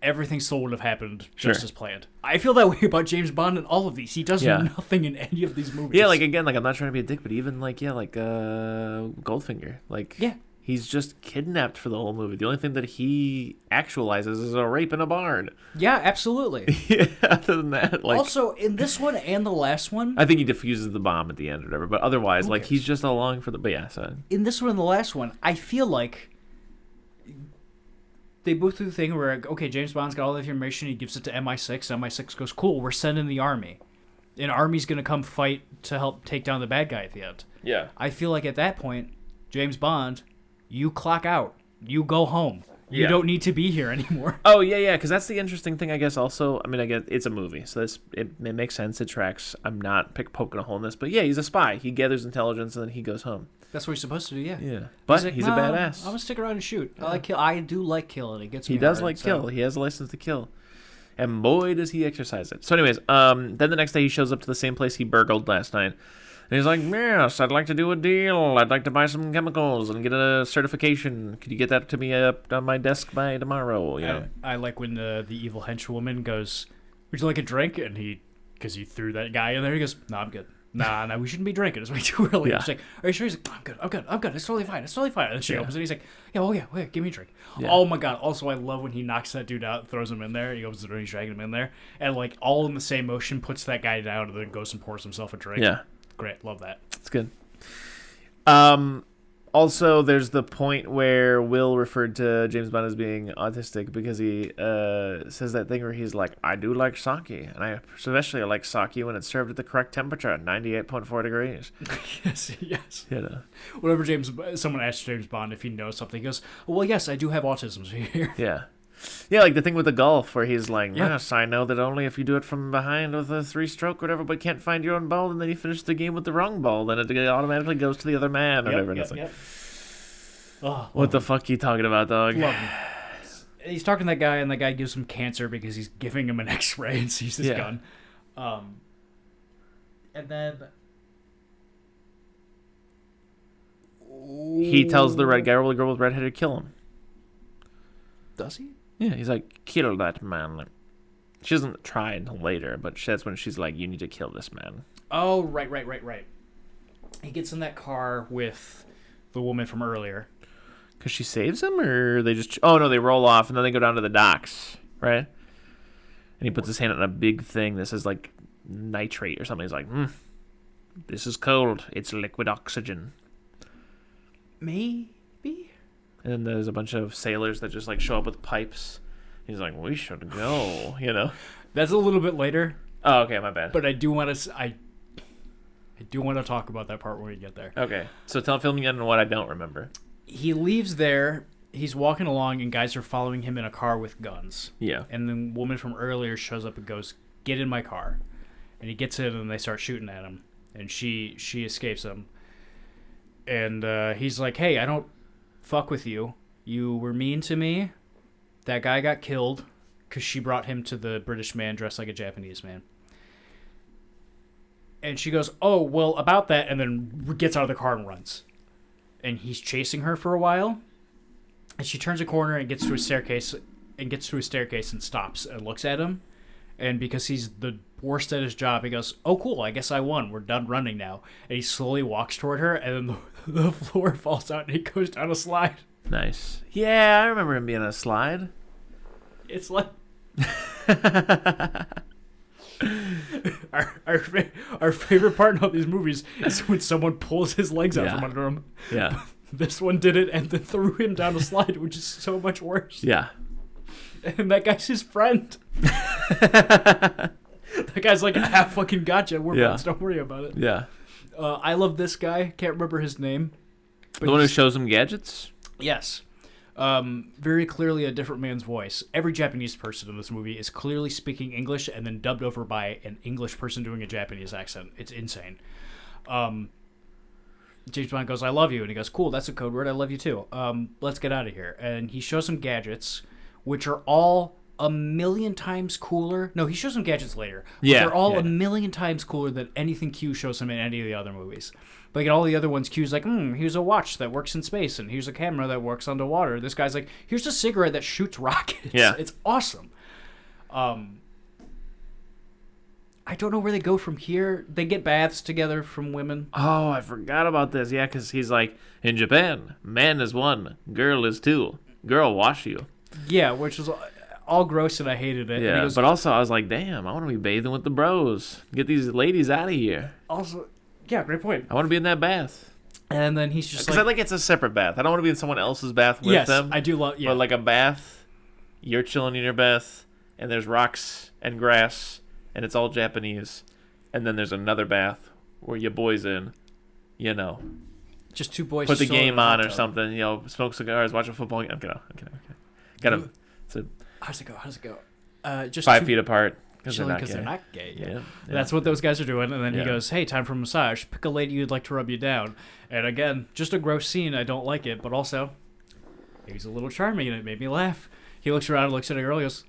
everything still would have happened just as planned. I feel that way about James Bond in all of these. He does nothing in any of these movies. Yeah, like, again, like, I'm not trying to be a dick, but even, like, Goldfinger. Like, he's just kidnapped for the whole movie. The only thing that he actualizes is a rape in a barn. Yeah, absolutely. Yeah, other than that, like... Also, in this one and the last one... I think he defuses the bomb at the end or whatever, but otherwise, like, he's just along for the... But yeah, so... In this one and the last one, I feel like... They both do the thing where, okay, James Bond's got all the information, he gives it to MI6, MI6 goes, cool, we're sending the army. an army's going to come fight to help take down the bad guy at the end. Yeah. I feel like at that point, James Bond, you clock out. You go home. You Yeah. don't need to be here anymore. Oh, yeah, because that's the interesting thing, I guess, also. I mean, I get it's a movie, so it makes sense. It tracks. I'm not poking a hole in this, but yeah, he's a spy. He gathers intelligence, and then he goes home. That's what he's supposed to do, yeah. Yeah. But like, he's a "Nah, badass. I'm going to stick around and shoot. I do like killing. It gets me He does hard, like so- kill. He has a license to kill. And boy, does he exercise it. So anyways, then the next day he shows up to the same place he burgled last night. And he's like, yes, I'd like to do a deal. I'd like to buy some chemicals and get a certification. Could you get that to me up on my desk by tomorrow? You know? I like when the evil henchwoman goes, would you like a drink? And because he threw that guy in there, he goes, no, I'm good. Nah, we shouldn't be drinking. It's way too early. Yeah. She's like, are you sure? He's like, I'm good. It's totally fine. And then she opens it. He's like, yeah, give me a drink. Yeah. Oh my God. Also, I love when he knocks that dude out, throws him in there. He opens the door, he's dragging him in there. And like all in the same motion, puts that guy down and then goes and pours himself a drink. Yeah. Great. Love that. It's good. Also, there's the point where Will referred to James Bond as being autistic because he says that thing where he's like, I do like sake, and I especially like sake when it's served at the correct temperature at 98.4 degrees. yes. You know. Whenever someone asks James Bond if he knows something, he goes, well, yes, I do have autism here. Yeah. Yeah, like the thing with the golf where he's like, Yeah. yes, I know that only if you do it from behind with a 3-stroke or whatever, but can't find your own ball, and then you finish the game with the wrong ball, then it automatically goes to the other man or whatever. And it's like, Oh, what the fuck you talking about, dog? love him. He's talking to that guy, and that guy gives him cancer because he's giving him an X-ray and sees his gun. And then He tells the red guy, or the girl with red hair, to kill him. Does he? Yeah, he's like, kill that man. Like, she doesn't try until later, but that's when she's like, you need to kill this man. Oh, right. He gets in that car with the woman from earlier. Because she saves him, or they just... Oh, no, they roll off, and then they go down to the docks, right? And he puts his hand on a big thing that says, like, nitrate or something. He's like, this is cold. It's liquid oxygen. Maybe? And then there's a bunch of sailors that just, like, show up with pipes. He's like, we should go, you know? That's a little bit later. Oh, okay, my bad. But I do want to... I do want to talk about that part when we get there. Okay, so fill me in on what I don't remember. He leaves there. He's walking along, and guys are following him in a car with guns. Yeah. And the woman from earlier shows up and goes, get in my car. And he gets in, and they start shooting at him. And she escapes him. And he's like, hey, I don't fuck with you. You were mean to me. That guy got killed because she brought him to the British man dressed like a Japanese man. And she goes, oh, well, about that, and then gets out of the car and runs. And he's chasing her for a while. And she turns a corner and gets to a staircase and stops and looks at him. And because he's the worst at his job, he goes, oh, cool, I guess I won. We're done running now. And he slowly walks toward her, and then the floor falls out, and he goes down a slide. Nice. Yeah, I remember him being on a slide. It's like... Our favorite part in all these movies is when someone pulls his legs out from under him. Yeah. This one did it and then threw him down a slide, which is so much worse. Yeah. And that guy's his friend. That guy's like, I fucking gotcha. We're buds. Don't worry about it. Yeah. I love this guy. Can't remember his name. The one who shows him gadgets? Yes. Very clearly a different man's voice. Every Japanese person in this movie is clearly speaking English and then dubbed over by an English person doing a Japanese accent. It's insane. James Bond goes, I love you. And he goes, cool, that's a code word. I love you too. Let's get out of here. And he shows him gadgets, which are all a million times cooler. No, he shows him gadgets later. Yeah. They're all a million times cooler than anything Q shows him in any of the other movies. Like in all the other ones, Q's like, here's a watch that works in space, and here's a camera that works underwater. This guy's like, here's a cigarette that shoots rockets. Yeah. It's awesome. I don't know where they go from here. They get baths together from women. Oh, I forgot about this. Yeah, because he's like, in Japan, man is one, girl is two. Girl wash you. Yeah, which was all gross, and I hated it. Yeah, goes, but also I was like, damn, I want to be bathing with the bros. Get these ladies out of here. Also, yeah, great point. I want to be in that bath. And then he's just Because I think it's a separate bath. I don't want to be in someone else's bath with them. Yes, I do love, yeah. But like a bath, you're chilling in your bath, and there's rocks and grass, and it's all Japanese. and then there's another bath where your boy's in, you know. Just two boys. Put the game on or something, you know, smoke cigars, watch a football game. Okay. Got him. How's it go? Just 5 feet apart. Because they're not gay. Yeah. That's what those guys are doing. And then he goes, hey, time for a massage. Pick a lady you'd like to rub you down. And again, just a gross scene. I don't like it. But also, he's a little charming and it made me laugh. He looks around and looks at a girl and goes,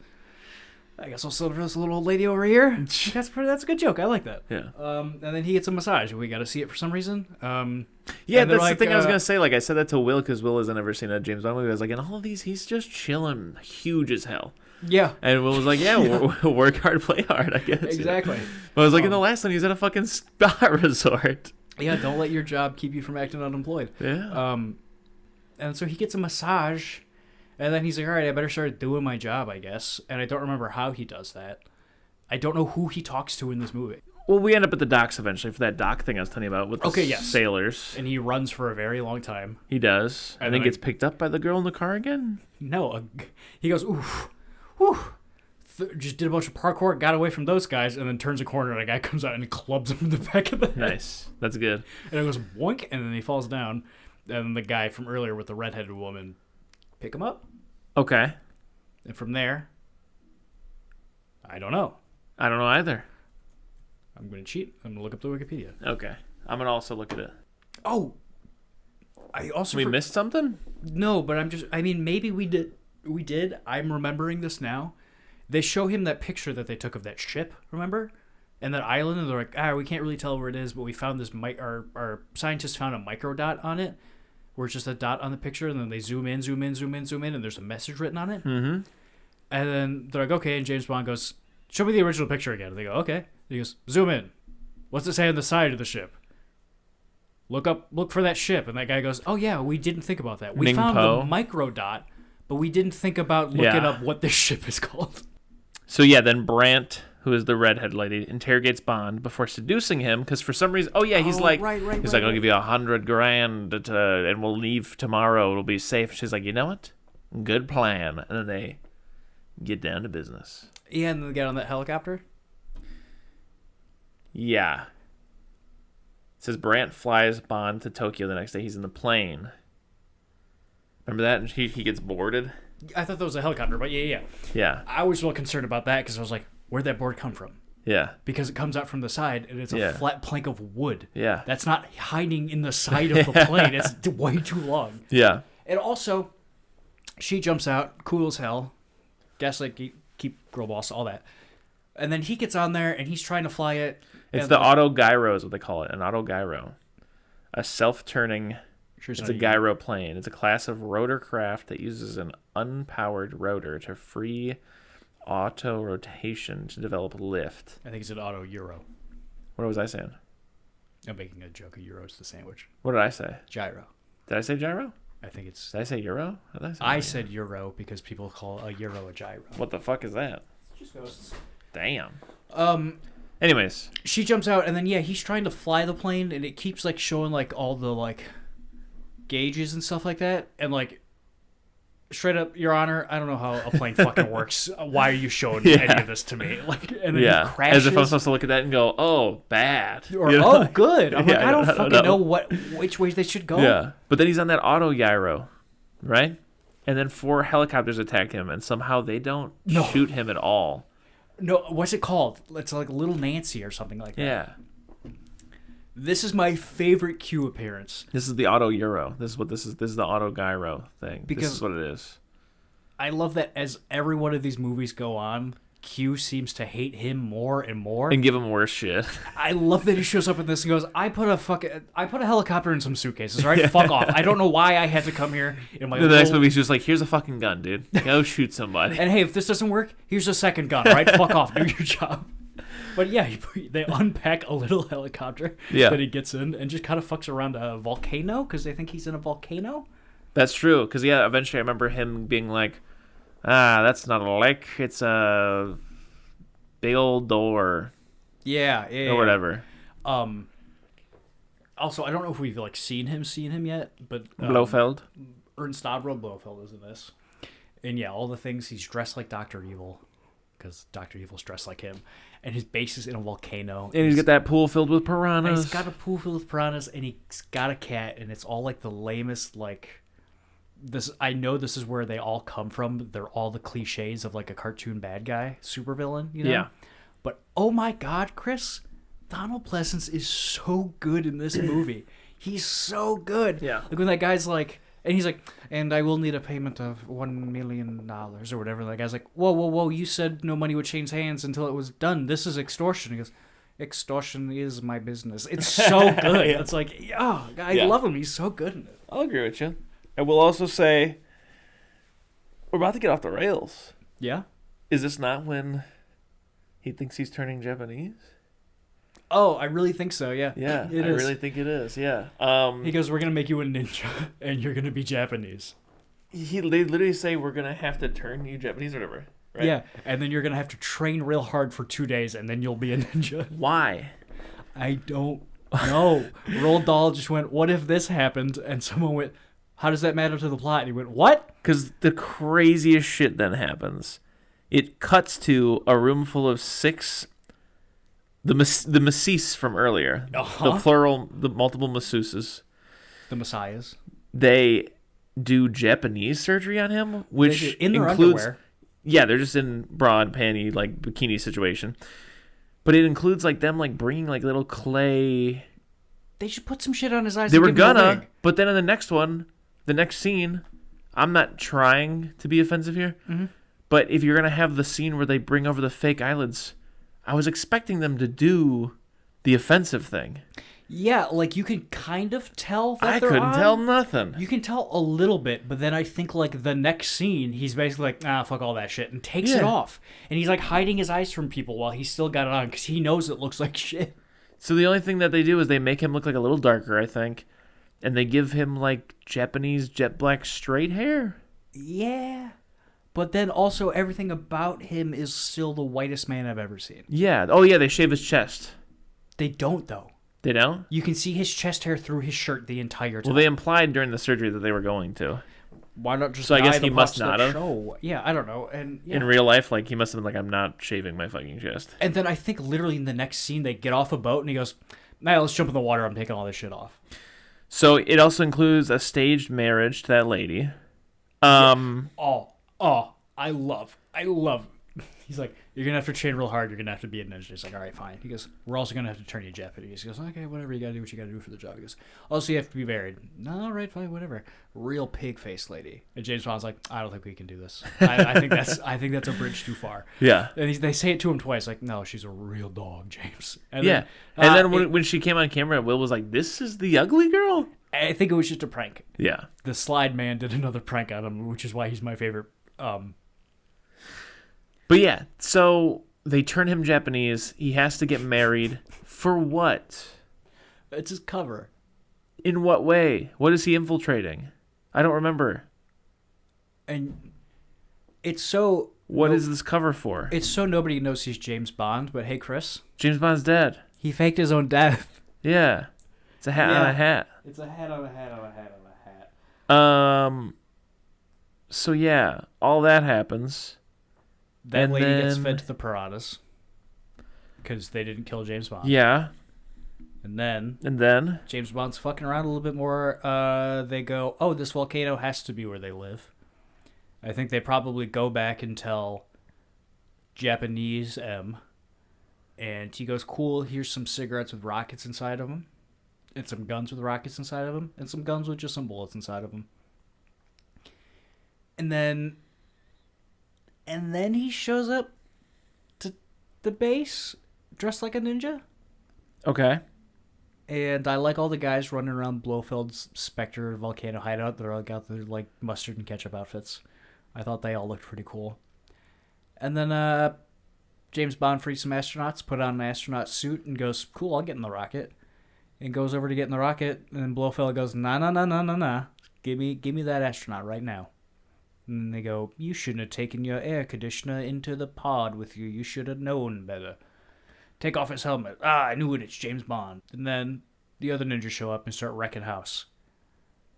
I guess I'll settle for this little old lady over here. That's a good joke. I like that. Yeah. And then he gets a massage. We got to see it for some reason. Yeah, that's like, the thing I was going to say. Like, I said that to Will because Will hasn't ever seen a James Bond movie. I was like, in all of these, he's just chilling huge as hell. Yeah. And Will was like, work hard, play hard, I guess. Exactly. But I was like, in the last one, he's at a fucking spa resort. Yeah, don't let your job keep you from acting unemployed. Yeah. And so he gets a massage. And then he's like, all right, I better start doing my job, I guess. And I don't remember how he does that. I don't know who he talks to in this movie. Well, we end up at the docks eventually for that dock thing I was telling you about with the sailors. And he runs for a very long time. He does. And then gets picked up by the girl in the car again? No. He goes, oof, whew. Just did a bunch of parkour, got away from those guys, and then turns a corner and a guy comes out and clubs him in the back of the head. Nice. That's good. And it goes boink, and then he falls down. And the guy from earlier with the redheaded woman pick him up. Okay. And from there, I don't know. I don't know either. I'm going to cheat. I'm going to look up the Wikipedia. Okay. I'm going to also look at it. Oh. I also... We missed something? No, but maybe we did. I'm remembering this now. They show him that picture that they took of that ship, remember? And that island, and they're like, we can't really tell where it is, but we found this... Our scientists found a microdot on it. Where it's just a dot on the picture, and then they zoom in, and there's a message written on it. Mm-hmm. And then they're like, okay, and James Bond goes, show me the original picture again. And they go, okay. And he goes, zoom in. What's it say on the side of the ship? Look for that ship. And that guy goes, oh yeah, we didn't think about that. We found the microdot, but we didn't think about looking up what this ship is called. So yeah, then Brandt, who is the redhead lady, interrogates Bond before seducing him because for some reason, he's like, I'll give you $100,000 and we'll leave tomorrow. It'll be safe. She's like, you know what? Good plan. And then they get down to business. Yeah, and then they get on that helicopter. Yeah. It says Brandt flies Bond to Tokyo the next day. He's in the plane. Remember that? And he gets boarded. I thought that was a helicopter, but yeah. Yeah. I was real concerned about that because I was like, where'd that board come from? Yeah. Because it comes out from the side and it's a flat plank of wood. Yeah. That's not hiding in the side of the plane. It's way too long. Yeah. And also, she jumps out, cool as hell. Gaslight, keep girl boss, all that. And then he gets on there and he's trying to fly it. It's the autogyro is what they call it, an autogyro. A self-turning, it's a gyro plane. It's a class of rotor craft that uses an unpowered rotor to free auto rotation to develop lift. I think it's an auto euro. What was I saying? I'm making a joke. A euro's the sandwich. What did I say? Gyro. Did I say gyro? I think it's... Did I say euro? I said euro because people call a euro a gyro. What the fuck is that? Just ghosts. Damn. Anyways. She jumps out and then, he's trying to fly the plane and it keeps, showing, all the, gauges and stuff like that. And, straight up, Your Honor, I don't know how a plane fucking works. Why are you showing any of this to me? And then he crashes. As if I'm supposed to look at that and go, oh, bad. Or, oh, good. I'm I don't fucking know which way they should go. Yeah. But then he's on that auto gyro, right? And then 4 helicopters attack him, and somehow they don't shoot him at all. No, what's it called? It's like Little Nancy or something like that. Yeah. This is my favorite Q appearance. This is the auto euro. This is what this is. This is the auto gyro thing. Because this is what it is. I love that as every one of these movies go on, Q seems to hate him more and more. And give him worse shit. I love that he shows up in this and goes, I put a helicopter in some suitcases, all right? Fuck off. I don't know why I had to come here in my The next movie's just like, here's a fucking gun, dude. Go shoot somebody. And hey, if this doesn't work, here's a second gun, all right? Fuck off. Do your job. But yeah, they unpack a little helicopter that he gets in and just kind of fucks around a volcano because they think he's in a volcano. That's true. Because, eventually I remember him being like, that's not a lake. It's a big old door. Yeah. Or whatever. Also, I don't know if we've seen him yet, but Blofeld. Ernst Stavro Blofeld is in this. And yeah, all the things, he's dressed like Dr. Evil. because Dr. Evil's dressed like him. And his base is in a volcano. And he's got that pool filled with piranhas. And he's got a pool filled with piranhas, and he's got a cat, and it's all like the lamest, like... This I know this is where they all come from. They're all the cliches of like a cartoon bad guy, supervillain, you know? Yeah. But oh my God, Chris, Donald Pleasance is so good in this movie. He's so good. Yeah. Like when that guy's like, and he's like, and I will need a payment of $1 million or whatever. That guy's like, whoa, you said no money would change hands until it was done. This is extortion. He goes, extortion is my business. It's so good. Yeah. It's like, I love him. He's so good in it. I'll agree with you. I will also say, we're about to get off the rails. Yeah? Is this not when he thinks he's turning Japanese? Oh, I really think so, yeah. Yeah, I really think it is, yeah. He goes, we're going to make you a ninja, and you're going to be Japanese. They literally say, we're going to have to turn you Japanese or whatever, right? Yeah, and then you're going to have to train real hard for 2 days, and then you'll be a ninja. Why? I don't know. Roald Dahl just went, what if this happened? And someone went... How does that matter to the plot? And he went, what? Because the craziest shit then happens. It cuts to a room full of 6... The masseuse from earlier. Uh-huh. The plural, the multiple masseuses. The messiahs. They do Japanese surgery on him, which in their includes... underwear. Yeah, they're just in bra and panty, like, bikini situation. But it includes, like, them, like, bringing, like, little clay... They should put some shit on his eyes. They were gonna, but then in the next one... The next scene, I'm not trying to be offensive here, but if you're going to have the scene where they bring over the fake eyelids, I was expecting them to do the offensive thing. Yeah, like you can kind of tell that I they're couldn't on. tell nothing. You can tell a little bit, but then I think like the next scene, he's basically like, fuck all that shit, and takes it off. And he's like hiding his eyes from people while he's still got it on because he knows it looks like shit. So the only thing that they do is they make him look like a little darker, I think. And they give him, like, Japanese jet black straight hair? Yeah. But then also everything about him is still the whitest man I've ever seen. Yeah. Oh, yeah, they shave his chest. They don't, though. They don't? You can see his chest hair through his shirt the entire time. Well, they implied during the surgery that they were going to. Why not just So I guess dye he the must parts not that have. show? Yeah, I don't know. And yeah. In real life, like, he must have been like, I'm not shaving my fucking chest. And then I think literally in the next scene, they get off a boat and he goes, nah, let's jump in the water. I'm taking all this shit off. So it also includes a staged marriage to that lady. I love. He's like, you're going to have to train real hard. You're going to have to be a ninja. He's like, all right, fine. He goes, we're also going to have to turn you Japanese. He goes, okay, whatever. You got to do what you got to do for the job. He goes, also, you have to be married. No, all right, fine, whatever. Real pig-faced lady. And James Bond's like, I don't think we can do this. I think that's a bridge too far. Yeah. And they say it to him twice, like, no, she's a real dog, James. And yeah. Then when she came on camera, Will was like, this is the ugly girl? I think it was just a prank. Yeah. The slide man did another prank on him, which is why he's my favorite. But yeah, so they turn him Japanese. He has to get married. For what? It's his cover. In what way? What is he infiltrating? I don't remember. And it's so... What is this cover for? It's so nobody knows he's James Bond, but hey, Chris. James Bond's dead. He faked his own death. Yeah. It's a hat on a hat. It's a hat on a hat on a hat on a hat. So yeah, all that happens. That lady gets fed to the piranhas because they didn't kill James Bond. Yeah. And then James Bond's fucking around a little bit more. They go, oh, this volcano has to be where they live. I think they probably go back and tell Japanese M. And he goes, cool, here's some cigarettes with rockets inside of them. And some guns with rockets inside of them. And some guns with just some bullets inside of them. And then he shows up to the base dressed like a ninja. Okay. And I like all the guys running around Blofeld's Spectre volcano hideout. They're all got their like mustard and ketchup outfits. I thought they all looked pretty cool. And then James Bond frees some astronauts, put on an astronaut suit, and goes, cool, I'll get in the rocket. And goes over to get in the rocket, and then Blofeld goes, nah. Give me that astronaut right now. And they go, you shouldn't have taken your air conditioner into the pod with you. You should have known better. Take off his helmet. I knew it. It's James Bond. And then the other ninjas show up and start wrecking house.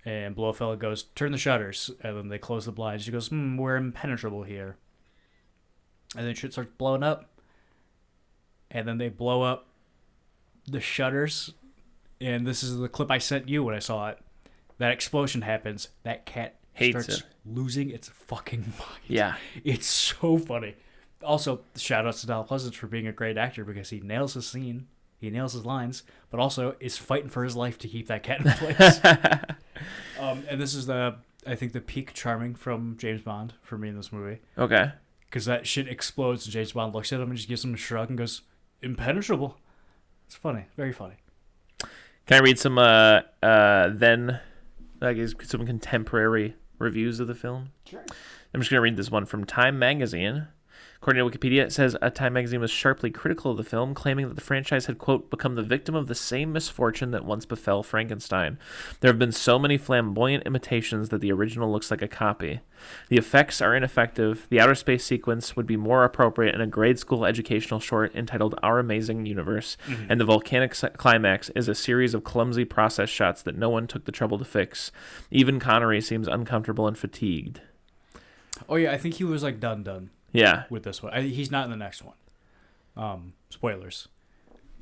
And Blofeld goes, turn the shutters. And then they close the blinds. She goes, we're impenetrable here. And then shit starts blowing up. And then they blow up the shutters. And this is the clip I sent you when I saw it. That explosion happens. That cat starts losing its fucking mind. Yeah. It's so funny. Also, shout outs to Donald Pleasance for being a great actor because he nails his scene. He nails his lines, but also is fighting for his life to keep that cat in place. And this is I think the peak charming from James Bond for me in this movie. Okay. Because that shit explodes and James Bond looks at him and just gives him a shrug and goes, impenetrable. It's funny. Very funny. Can I read some some contemporary reviews of the film? Sure. I'm just going to read this one from Time Magazine. According to Wikipedia, it says Time Magazine was sharply critical of the film, claiming that the franchise had, quote, become the victim of the same misfortune that once befell Frankenstein. There have been so many flamboyant imitations that the original looks like a copy. The effects are ineffective. The outer space sequence would be more appropriate in a grade school educational short entitled Our Amazing Universe, and the volcanic climax is a series of clumsy process shots that no one took the trouble to fix. Even Connery seems uncomfortable and fatigued. Oh, yeah, I think he was, like, done. Yeah. With this one. He's not in the next one. Spoilers.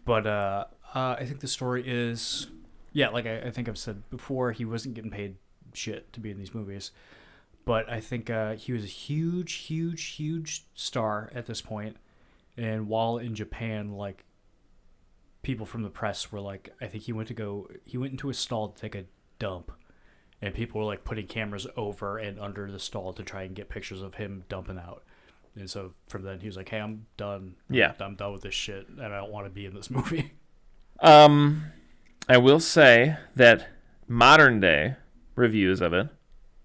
But I think the story is... Yeah, like I think I've said before, he wasn't getting paid shit to be in these movies. But I think he was a huge star at this point. And while in Japan, like, people from the press were like... I think he went into a stall to take a dump. And people were, like, putting cameras over and under the stall to try and get pictures of him dumping out. And so from then he was like, hey, I'm done. Yeah. I'm done with this shit and I don't want to be in this movie. I will say that modern day reviews of it,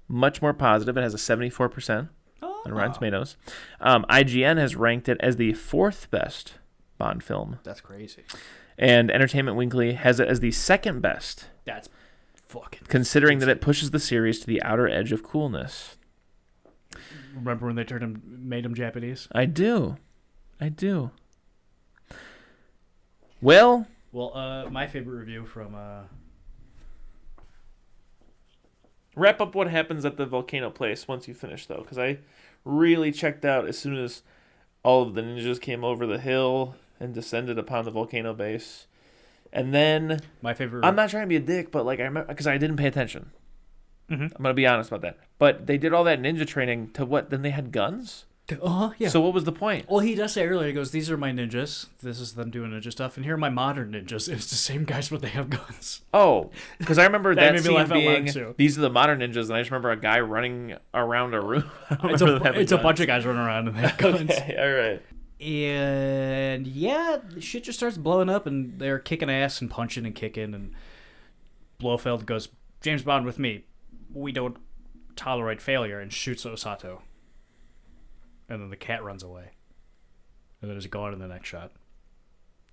much more positive. It has a 74% on Rotten Tomatoes. IGN has ranked it as the 4th best Bond film. That's crazy. And Entertainment Weekly has it as the 2nd best. That's fucking considering that it pushes the series to the outer edge of coolness. Remember when they made him Japanese? I do. Well, my favorite review from wrap up what happens at the volcano place once you finish, though, because I really checked out as soon as all of the ninjas came over the hill and descended upon the volcano base. And then my favorite. I'm not trying to be a dick, but like I remember because I didn't pay attention. Mm-hmm. I'm gonna be honest about that. But they did all that ninja training to what? Then they had guns. Yeah. So what was the point? Well, he does say earlier. He goes, "These are my ninjas. This is them doing ninja stuff, and here are my modern ninjas." It's the same guys, but they have guns. Oh, because I remember that made me scene laugh out loud, being too. these are the modern ninjas, and I just remember a guy running around a room. It's a bunch of guys running around and they have guns. Okay, all right. And yeah, the shit just starts blowing up, and they're kicking ass and punching and kicking. And Blofeld goes, "James Bond with me. We don't tolerate failure," and shoots Osato. And then the cat runs away. And then it's gone in the next shot.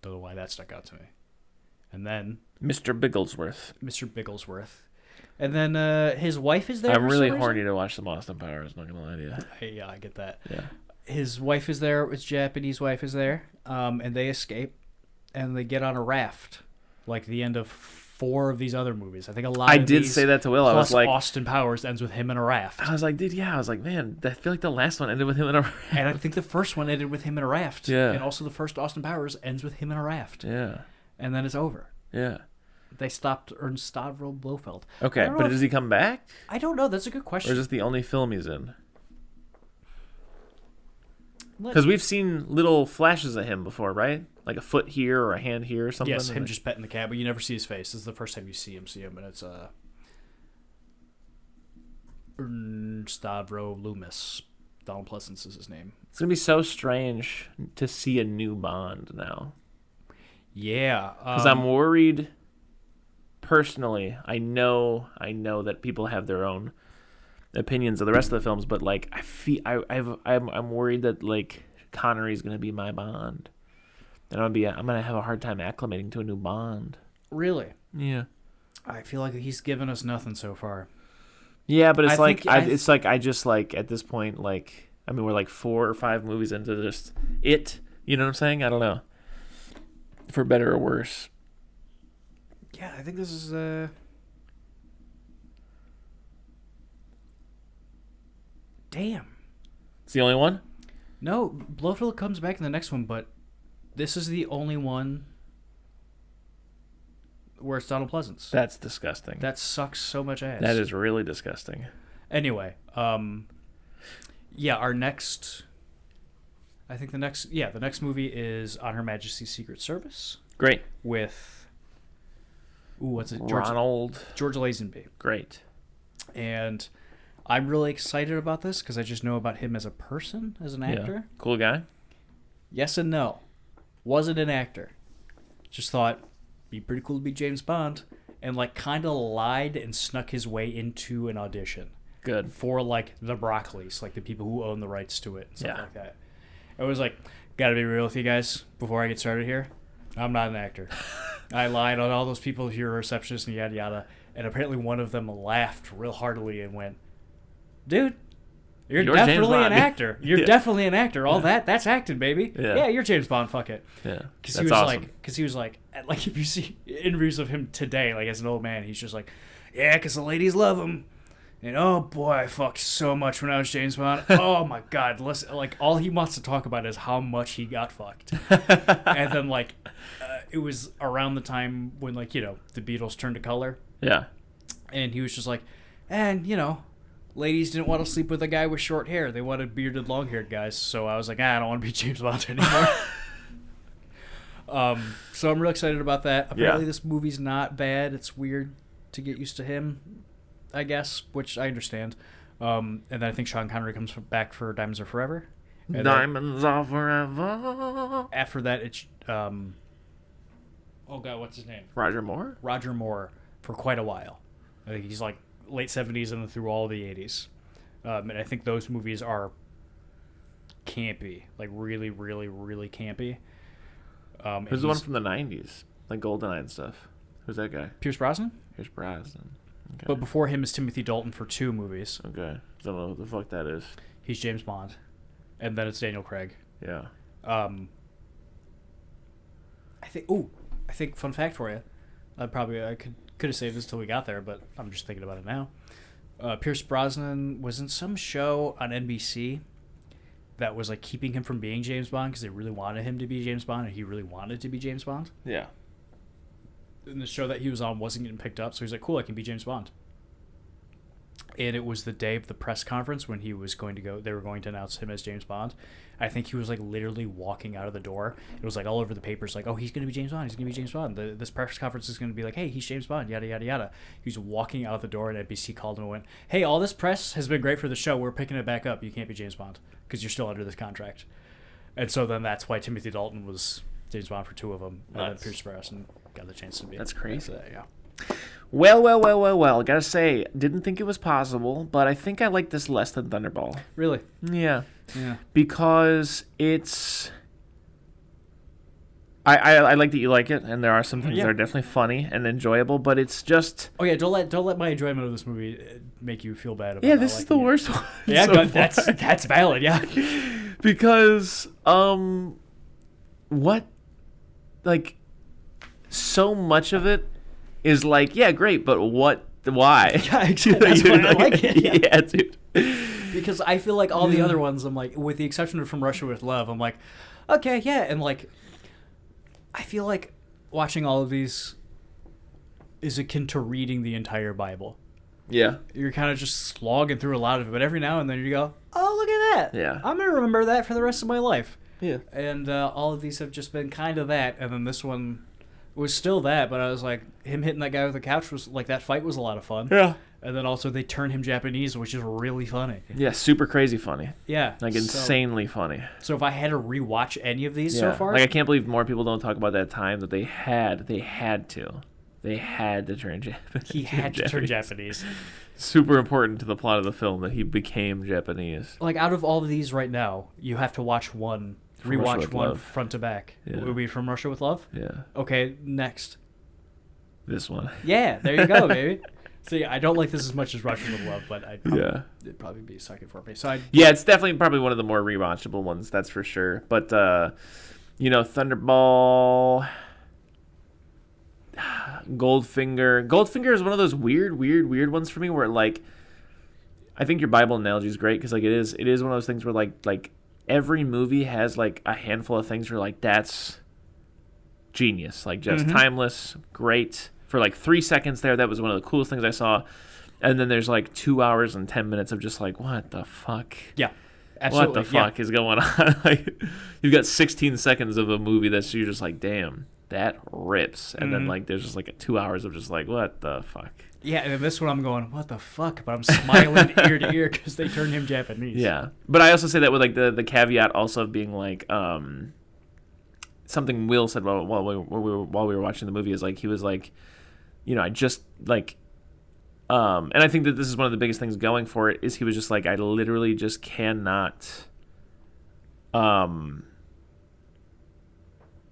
Don't know why that stuck out to me. And then Mr. Bigglesworth. And then his wife is there. I'm really horny to watch some Austin Powers, not gonna lie to you. Yeah, I get that. Yeah. His wife is there. His Japanese wife is there. And they escape. And they get on a raft. Like the end of 4 of these other movies. I think a lot I of did these, say that to Will. I was like, Austin Powers ends with him in a raft. I was like, dude, yeah. I was like, man, I feel like the last one ended with him in a raft. And I think the first one ended with him in a raft. Yeah. And also the first Austin Powers ends with him in a raft. Yeah. And then it's over. Yeah. They stopped Ernst Stavro Blofeld. Okay, but does he come back? I don't know. That's a good question. Or is this the only film he's in? Because we've seen little flashes of him before, right? Like a foot here or a hand here or something. Yes, him just petting the cat, but you never see his face. This is the first time you see him, and it's Stavro Loomis. Donald Pleasance is his name. It's gonna be so strange to see a new Bond now. Yeah, because I'm worried. Personally, I know that people have their own opinions of the rest of the films, but like I'm worried that like Connery's gonna be my Bond, and I'm gonna have a hard time acclimating to a new Bond. Really? Yeah. I feel like he's given us nothing so far. Yeah, but it's I just like at this point, like I mean we're like 4 or 5 movies into just it. You know what I'm saying? I don't know. For better or worse. Yeah, I think this is Damn. It's the only one? No, Blofeld comes back in the next one, but this is the only one where it's Donald Pleasance. That's disgusting. That sucks so much ass. That is really disgusting. Anyway, our next... I think the next movie is On Her Majesty's Secret Service. Great. With... what's it? George Lazenby. Great. And I'm really excited about this because I just know about him as a person, as an actor. Yeah. Cool guy? Yes and no. Wasn't an actor. Just thought, be pretty cool to be James Bond. And, like, kind of lied and snuck his way into an audition. Good. For, like, the Broccoli's, like, the people who own the rights to it and stuff Yeah. like that. I was like, gotta be real with you guys before I get started here. I'm not an actor. I lied on all those people who are receptionists and yada yada. And apparently one of them laughed real heartily and went, dude, you're definitely an actor. You're definitely an actor. All that's acting, baby. Yeah, you're James Bond. Fuck it. Yeah, because he was awesome. Because he was like, if you see interviews of him today, like as an old man, he's just like, yeah, because the ladies love him. And oh boy, I fucked so much when I was James Bond. Oh my god, listen, like all he wants to talk about is how much he got fucked. And then it was around the time when the Beatles turned to color. Yeah. And he was just like, and ladies didn't want to sleep with a guy with short hair. They wanted bearded, long-haired guys. So I was like, I don't want to be James Bond anymore. So I'm real excited about that. Apparently this movie's not bad. It's weird to get used to him, I guess, which I understand. And then I think Sean Connery comes back for Diamonds Are Forever. And Diamonds Are Forever. After that, it's... oh, God, what's his name? Roger Moore? Roger Moore for quite a while. I think he's like late 70s and through all the 80s. And I think those movies are campy. Like really, really, really campy. Who's the one from the 90s? Like GoldenEye and stuff. Who's that guy? Pierce Brosnan? Pierce Brosnan. Okay. But before him is Timothy Dalton for 2 movies. Okay. I don't know what the fuck that is. He's James Bond. And then it's Daniel Craig. Yeah. I think fun fact for you. I could have saved this till we got there, but I'm just thinking about it now. Pierce Brosnan was in some show on NBC that was like keeping him from being James Bond because they really wanted him to be James Bond and he really wanted to be James Bond. Yeah. And the show that he was on wasn't getting picked up, so he's like, cool, I can be James Bond. And it was the day of the press conference when he was going to go. They were going to announce him as James Bond. I think he was like literally walking out of the door. It was like all over the papers, like, oh, he's going to be James Bond. He's going to be James Bond. This press conference is going to be like, hey, he's James Bond, yada, yada, yada. He was walking out the door, and NBC called him and went, hey, all this press has been great for the show. We're picking it back up. You can't be James Bond because you're still under this contract. And so then that's why Timothy Dalton was James Bond for 2 of them. And then Pierce Brosnan got the chance to be. That's crazy. Yeah. Well. Gotta say, didn't think it was possible, but I think I like this less than Thunderball. Really? Yeah. Yeah. Because it's... I like that you like it, and there are some things that are definitely funny and enjoyable, but it's just... Oh, yeah, don't let my enjoyment of this movie make you feel bad about it. Yeah, this is the worst one. Yeah, so that's valid, yeah. Because, so much of it is like, yeah, great, but what? Why? Yeah, exactly. That's why I like it. Yeah, dude. Because I feel like all the other ones, I'm like, with the exception of From Russia with Love, I'm like, okay, yeah, and like, I feel like watching all of these is akin to reading the entire Bible. Yeah. You're kind of just slogging through a lot of it, but every now and then you go, oh, look at that. Yeah. I'm going to remember that for the rest of my life. Yeah. And all of these have just been kind of that, and then this one was still that, but I was like, him hitting that guy with the couch was like, that fight was a lot of fun. Yeah. And then also they turn him Japanese, which is really funny. Yeah, super crazy funny. Yeah. Like insanely funny. So if I had to rewatch any of these so far. Like I can't believe more people don't talk about that time that they had to turn Japanese. He had to turn Japanese. Super important to the plot of the film that he became Japanese. Like out of all of these right now, you have to watch one. Rewatch one front to back. Yeah. It would be From Russia with Love? Yeah. Okay, next. This one. Yeah, there you go, baby. See, I don't like this as much as Russian with Love, but it'd probably be second for me. So it's definitely probably one of the more rewatchable ones, that's for sure. But, Thunderball, Goldfinger. Goldfinger is one of those weird ones for me where, like, I think your Bible analogy is great because, like, it is one of those things where, like every movie has like a handful of things where like that's genius, like just timeless, great. For like 3 seconds there, that was one of the coolest things I saw. And then there's like 2 hours and 10 minutes of just like, what the fuck? Yeah. Absolutely. What the fuck is going on? Like, you've got 16 seconds of a movie that's you're just like, damn, that rips. And then like there's just like 2 hours of just like, what the fuck? Yeah, and this one I'm going, what the fuck? But I'm smiling ear to ear because they turned him Japanese. Yeah, but I also say that with like the caveat also of being like something Will said while we were watching the movie is like he was like, you know, I just like. And I think that this is one of the biggest things going for it is he was just like, I literally just cannot. I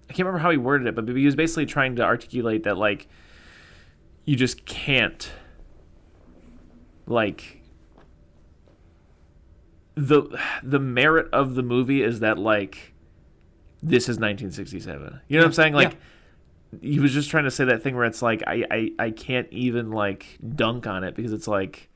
can't remember how he worded it, but he was basically trying to articulate that like, you just can't, like, the merit of the movie is that like, this is 1967. You know what I'm saying? Like. Yeah. He was just trying to say that thing where it's like I can't even like dunk on it because it's like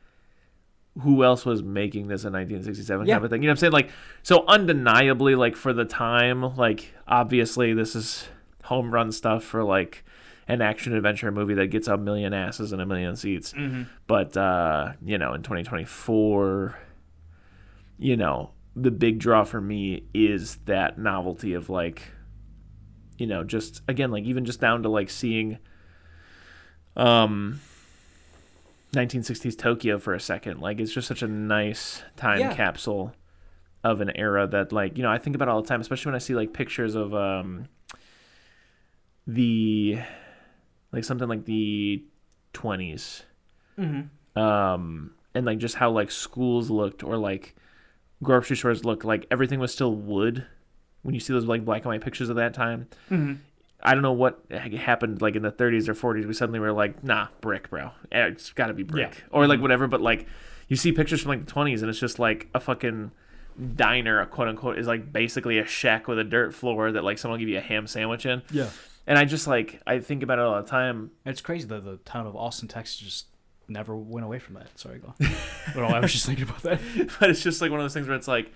who else was making this in 1967 type of thing, you know what I'm saying? Like, so undeniably, like for the time, like obviously this is home run stuff for like an action adventure movie that gets a million asses and a million seats. But you know, in 2024, you know, the big draw for me is that novelty of like, you know, just again, like even just down to like seeing 1960s Tokyo for a second. Like it's just such a nice time capsule of an era that like, you know, I think about all the time, especially when I see like pictures of the like something like the 20s. And like just how like schools looked or like grocery stores looked, like everything was still wood. When you see those like black and white pictures of that time, I don't know what happened like in the 30s or 40s. We suddenly were like, nah, brick, bro. It's got to be brick or like whatever. But like you see pictures from like the 20s and it's just like a fucking diner, quote unquote, is like basically a shack with a dirt floor that like someone will give you a ham sandwich in. Yeah. And I just like, I think about it all the time. It's crazy that the town of Austin, Texas just never went away from that. Sorry, go. But I was just thinking about that. But it's just like one of those things where it's like,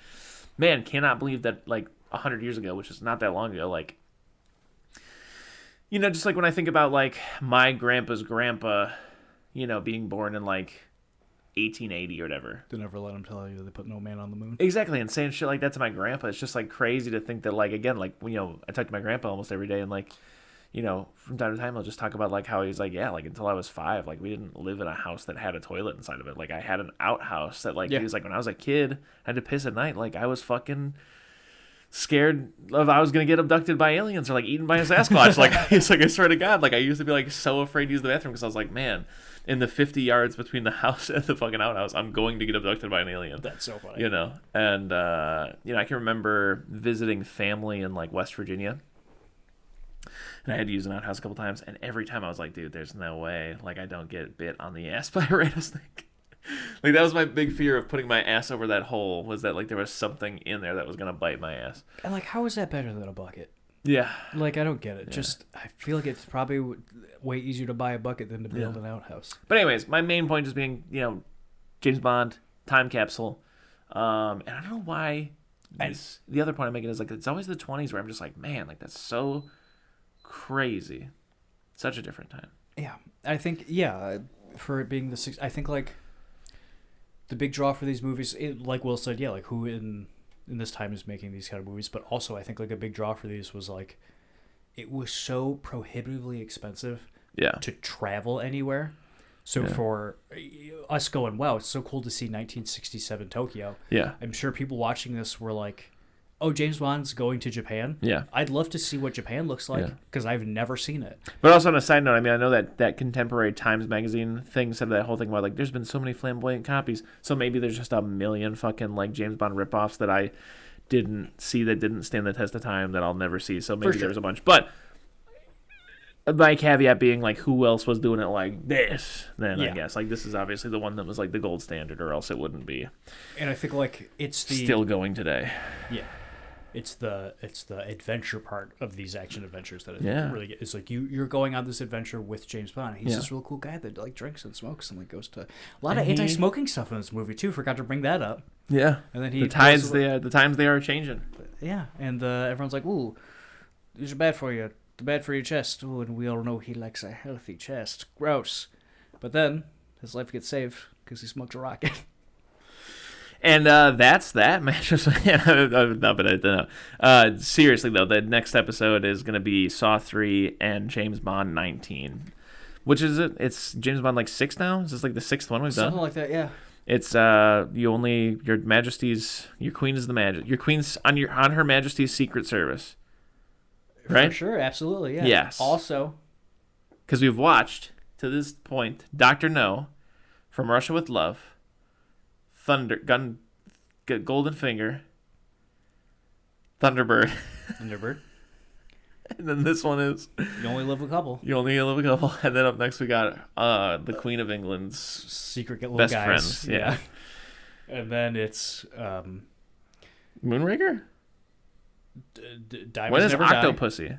man, cannot believe that like 100 years ago, which is not that long ago, like, you know, just like when I think about like my grandpa's grandpa, you know, being born in like 1880 or whatever. They never let him tell you they put no man on the moon. Exactly, and saying shit like that to my grandpa, it's just like crazy to think that like, again, like, you know, I talk to my grandpa almost every day and like, you know, from time to time, I'll just talk about like how he's like, yeah, like until I was 5, like we didn't live in a house that had a toilet inside of it. Like I had an outhouse that like, he was like, when I was a kid, I had to piss at night. Like I was fucking scared of I was gonna get abducted by aliens or like eaten by a Sasquatch. Like it's like I swear to God, like I used to be like so afraid to use the bathroom because I was like, man, in the 50 yards between the house and the fucking outhouse, I'm going to get abducted by an alien. That's so funny. You know, and you know, I can remember visiting family in like West Virginia, and I had to use an outhouse a couple times, and every time I was like, dude, there's no way, like I don't get bit on the ass by a rattlesnake. Like that was my big fear of putting my ass over that hole, was that like there was something in there that was gonna bite my ass. And like, how is that better than a bucket? Yeah. Like I don't get it. Yeah. Just I feel like it's probably way easier to buy a bucket than to build an outhouse. But anyways, my main point is being, you know, James Bond, time capsule, and I don't know why. The other point I'm making is like it's always the 20s where I'm just like, man, like that's so crazy, such a different time. Yeah, I think for it being the 60s, I think like. The big draw for these movies, like Will said, like who in this time is making these kind of movies, but also I think like a big draw for these was like it was so prohibitively expensive to travel anywhere. So for us going, wow, it's so cool to see 1967 Tokyo. Yeah. I'm sure people watching this were like, oh, James Bond's going to Japan? Yeah. I'd love to see what Japan looks like because I've never seen it. But also on a side note, I mean, I know that Contemporary Times magazine thing said that whole thing about like there's been so many flamboyant copies. So maybe there's just a million fucking like James Bond ripoffs that I didn't see that didn't stand the test of time that I'll never see. So maybe there's a bunch. But my caveat being like who else was doing it like this then I guess. Like this is obviously the one that was like the gold standard or else it wouldn't be. And I think like it's still going today. Yeah. It's the adventure part of these action adventures that really get. It's like you're going on this adventure with James Bond. He's this real cool guy that like drinks and smokes and like goes to a lot of anti-smoking stuff in this movie too. Forgot to bring that up. Yeah. And then he the times they are changing. Yeah, and everyone's like, "Ooh, these are bad for you. They're bad for your chest." Ooh, and we all know he likes a healthy chest. Gross. But then his life gets saved because he smoked a rocket. And that's that mattress. No, but I don't know. Seriously though, the next episode is going to be Saw 3 and James Bond 19. Which is it? It's James Bond like 6 now. Is this like the 6th one we've done? Something like that, yeah. It's your Majesty's, your Queen is your Queen's on Her Majesty's Secret Service. Right? For sure, absolutely, yeah. Yes. Also, because we've watched to this point Dr. No, From Russia with Love, Golden Finger, Thunderbird. Thunderbird. And then this one is You Only Live a Couple. You Only Live a Couple. And then up next we got the Queen of England's Secret Little best Guys. friends. Yeah. And then it's Moonraker? Diamonds What is Never Octopussy? Die.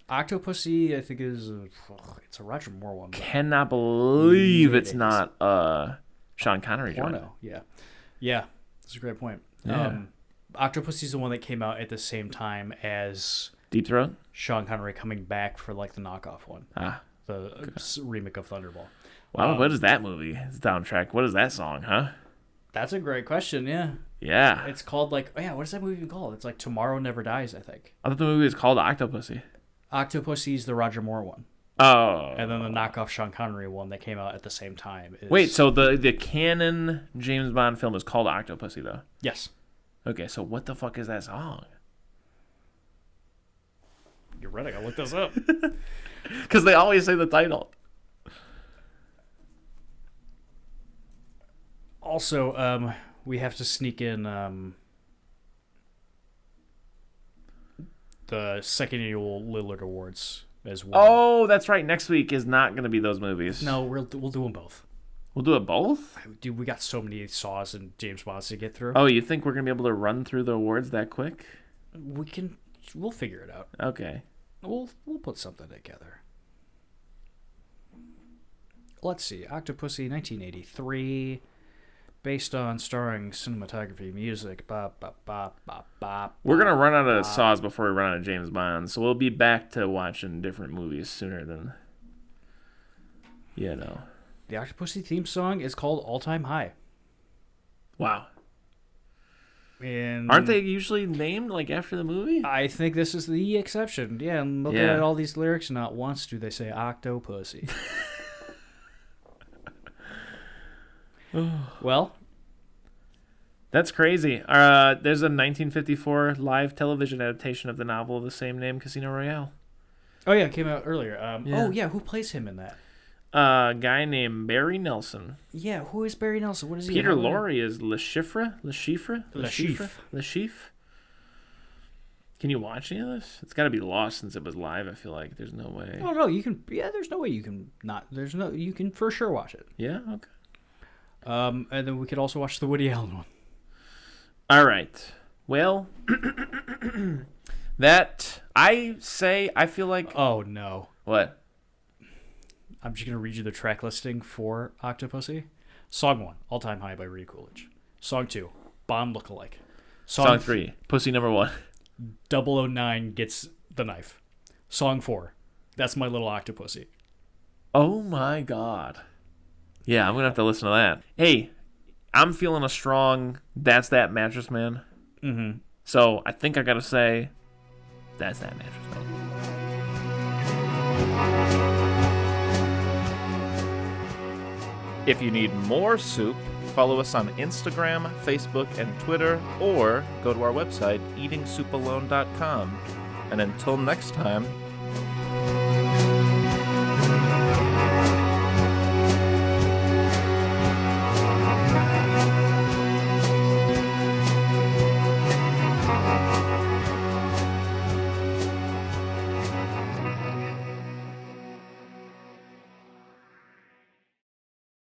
Octopussy, I think, is it's a Roger Moore one. Cannot believe it's not Sean Connery joint. Porno, yeah. Yeah, that's a great point. Yeah. Octopussy's the one that came out at the same time as Deep Throat? Sean Connery coming back for like the knockoff one. The remake of Thunderball. Wow, what is that movie? Soundtrack. What is that song, huh? That's a great question, yeah. Yeah. It's called like, what is that movie even called? It's like Tomorrow Never Dies, I think. I thought the movie was called Octopussy. Octopussy's the Roger Moore one. Oh. And then the knockoff Sean Connery one that came out at the same time is... Wait, so the canon James Bond film is called Octopussy, though? Yes. Okay, so what the fuck is that song? You're right, I gotta look this up. Because they always say the title. Also, we have to sneak in the second annual Lillard Awards as well. Oh, that's right. Next week is not going to be those movies. No, we'll do them both. We'll do it both? Dude, we got so many Saws and James Bonds to get through. Oh, you think we're going to be able to run through the awards that quick? We'll figure it out. Okay. We'll put something together. Let's see. Octopussy, 1983. Based on starring cinematography, music, We're going to run out of Saws before we run out of James Bond, so we'll be back to watching different movies sooner than, The Octopussy theme song is called All Time High. Wow. And aren't they usually named like after the movie? I think this is the exception. Yeah, and looking at all these lyrics, not once do they say Octopussy. Well, that's crazy. There's a 1954 live television adaptation of the novel of the same name, Casino Royale. Oh yeah, it came out earlier. Oh yeah, who plays him in that? A guy named Barry Nelson. Yeah, who is Barry Nelson? What is he? Peter Lorre is Le Chiffre. Can you watch any of this? It's got to be lost since it was live. I feel like there's no way. Oh no, you can. Yeah, there's no way you can not. You can for sure watch it. Yeah. Okay. And then we could also watch the Woody Allen one. All right. Well, I feel like. Oh no. What? I'm just gonna read you the track listing for Octopussy. Song 1, All Time High by Rita Coolidge. Song 2, Bond Lookalike. Song 3, Pussy Number 1. 009 Gets the Knife. Song 4, That's My Little Octopussy. Oh my God. Yeah, I'm going to have to listen to that. Hey, I'm feeling a strong That's That Mattress Man. Mm-hmm. So I think I got to say, That's That Mattress Man. If you need more soup, follow us on Instagram, Facebook, and Twitter, or go to our website, eatingsoupalone.com. And until next time,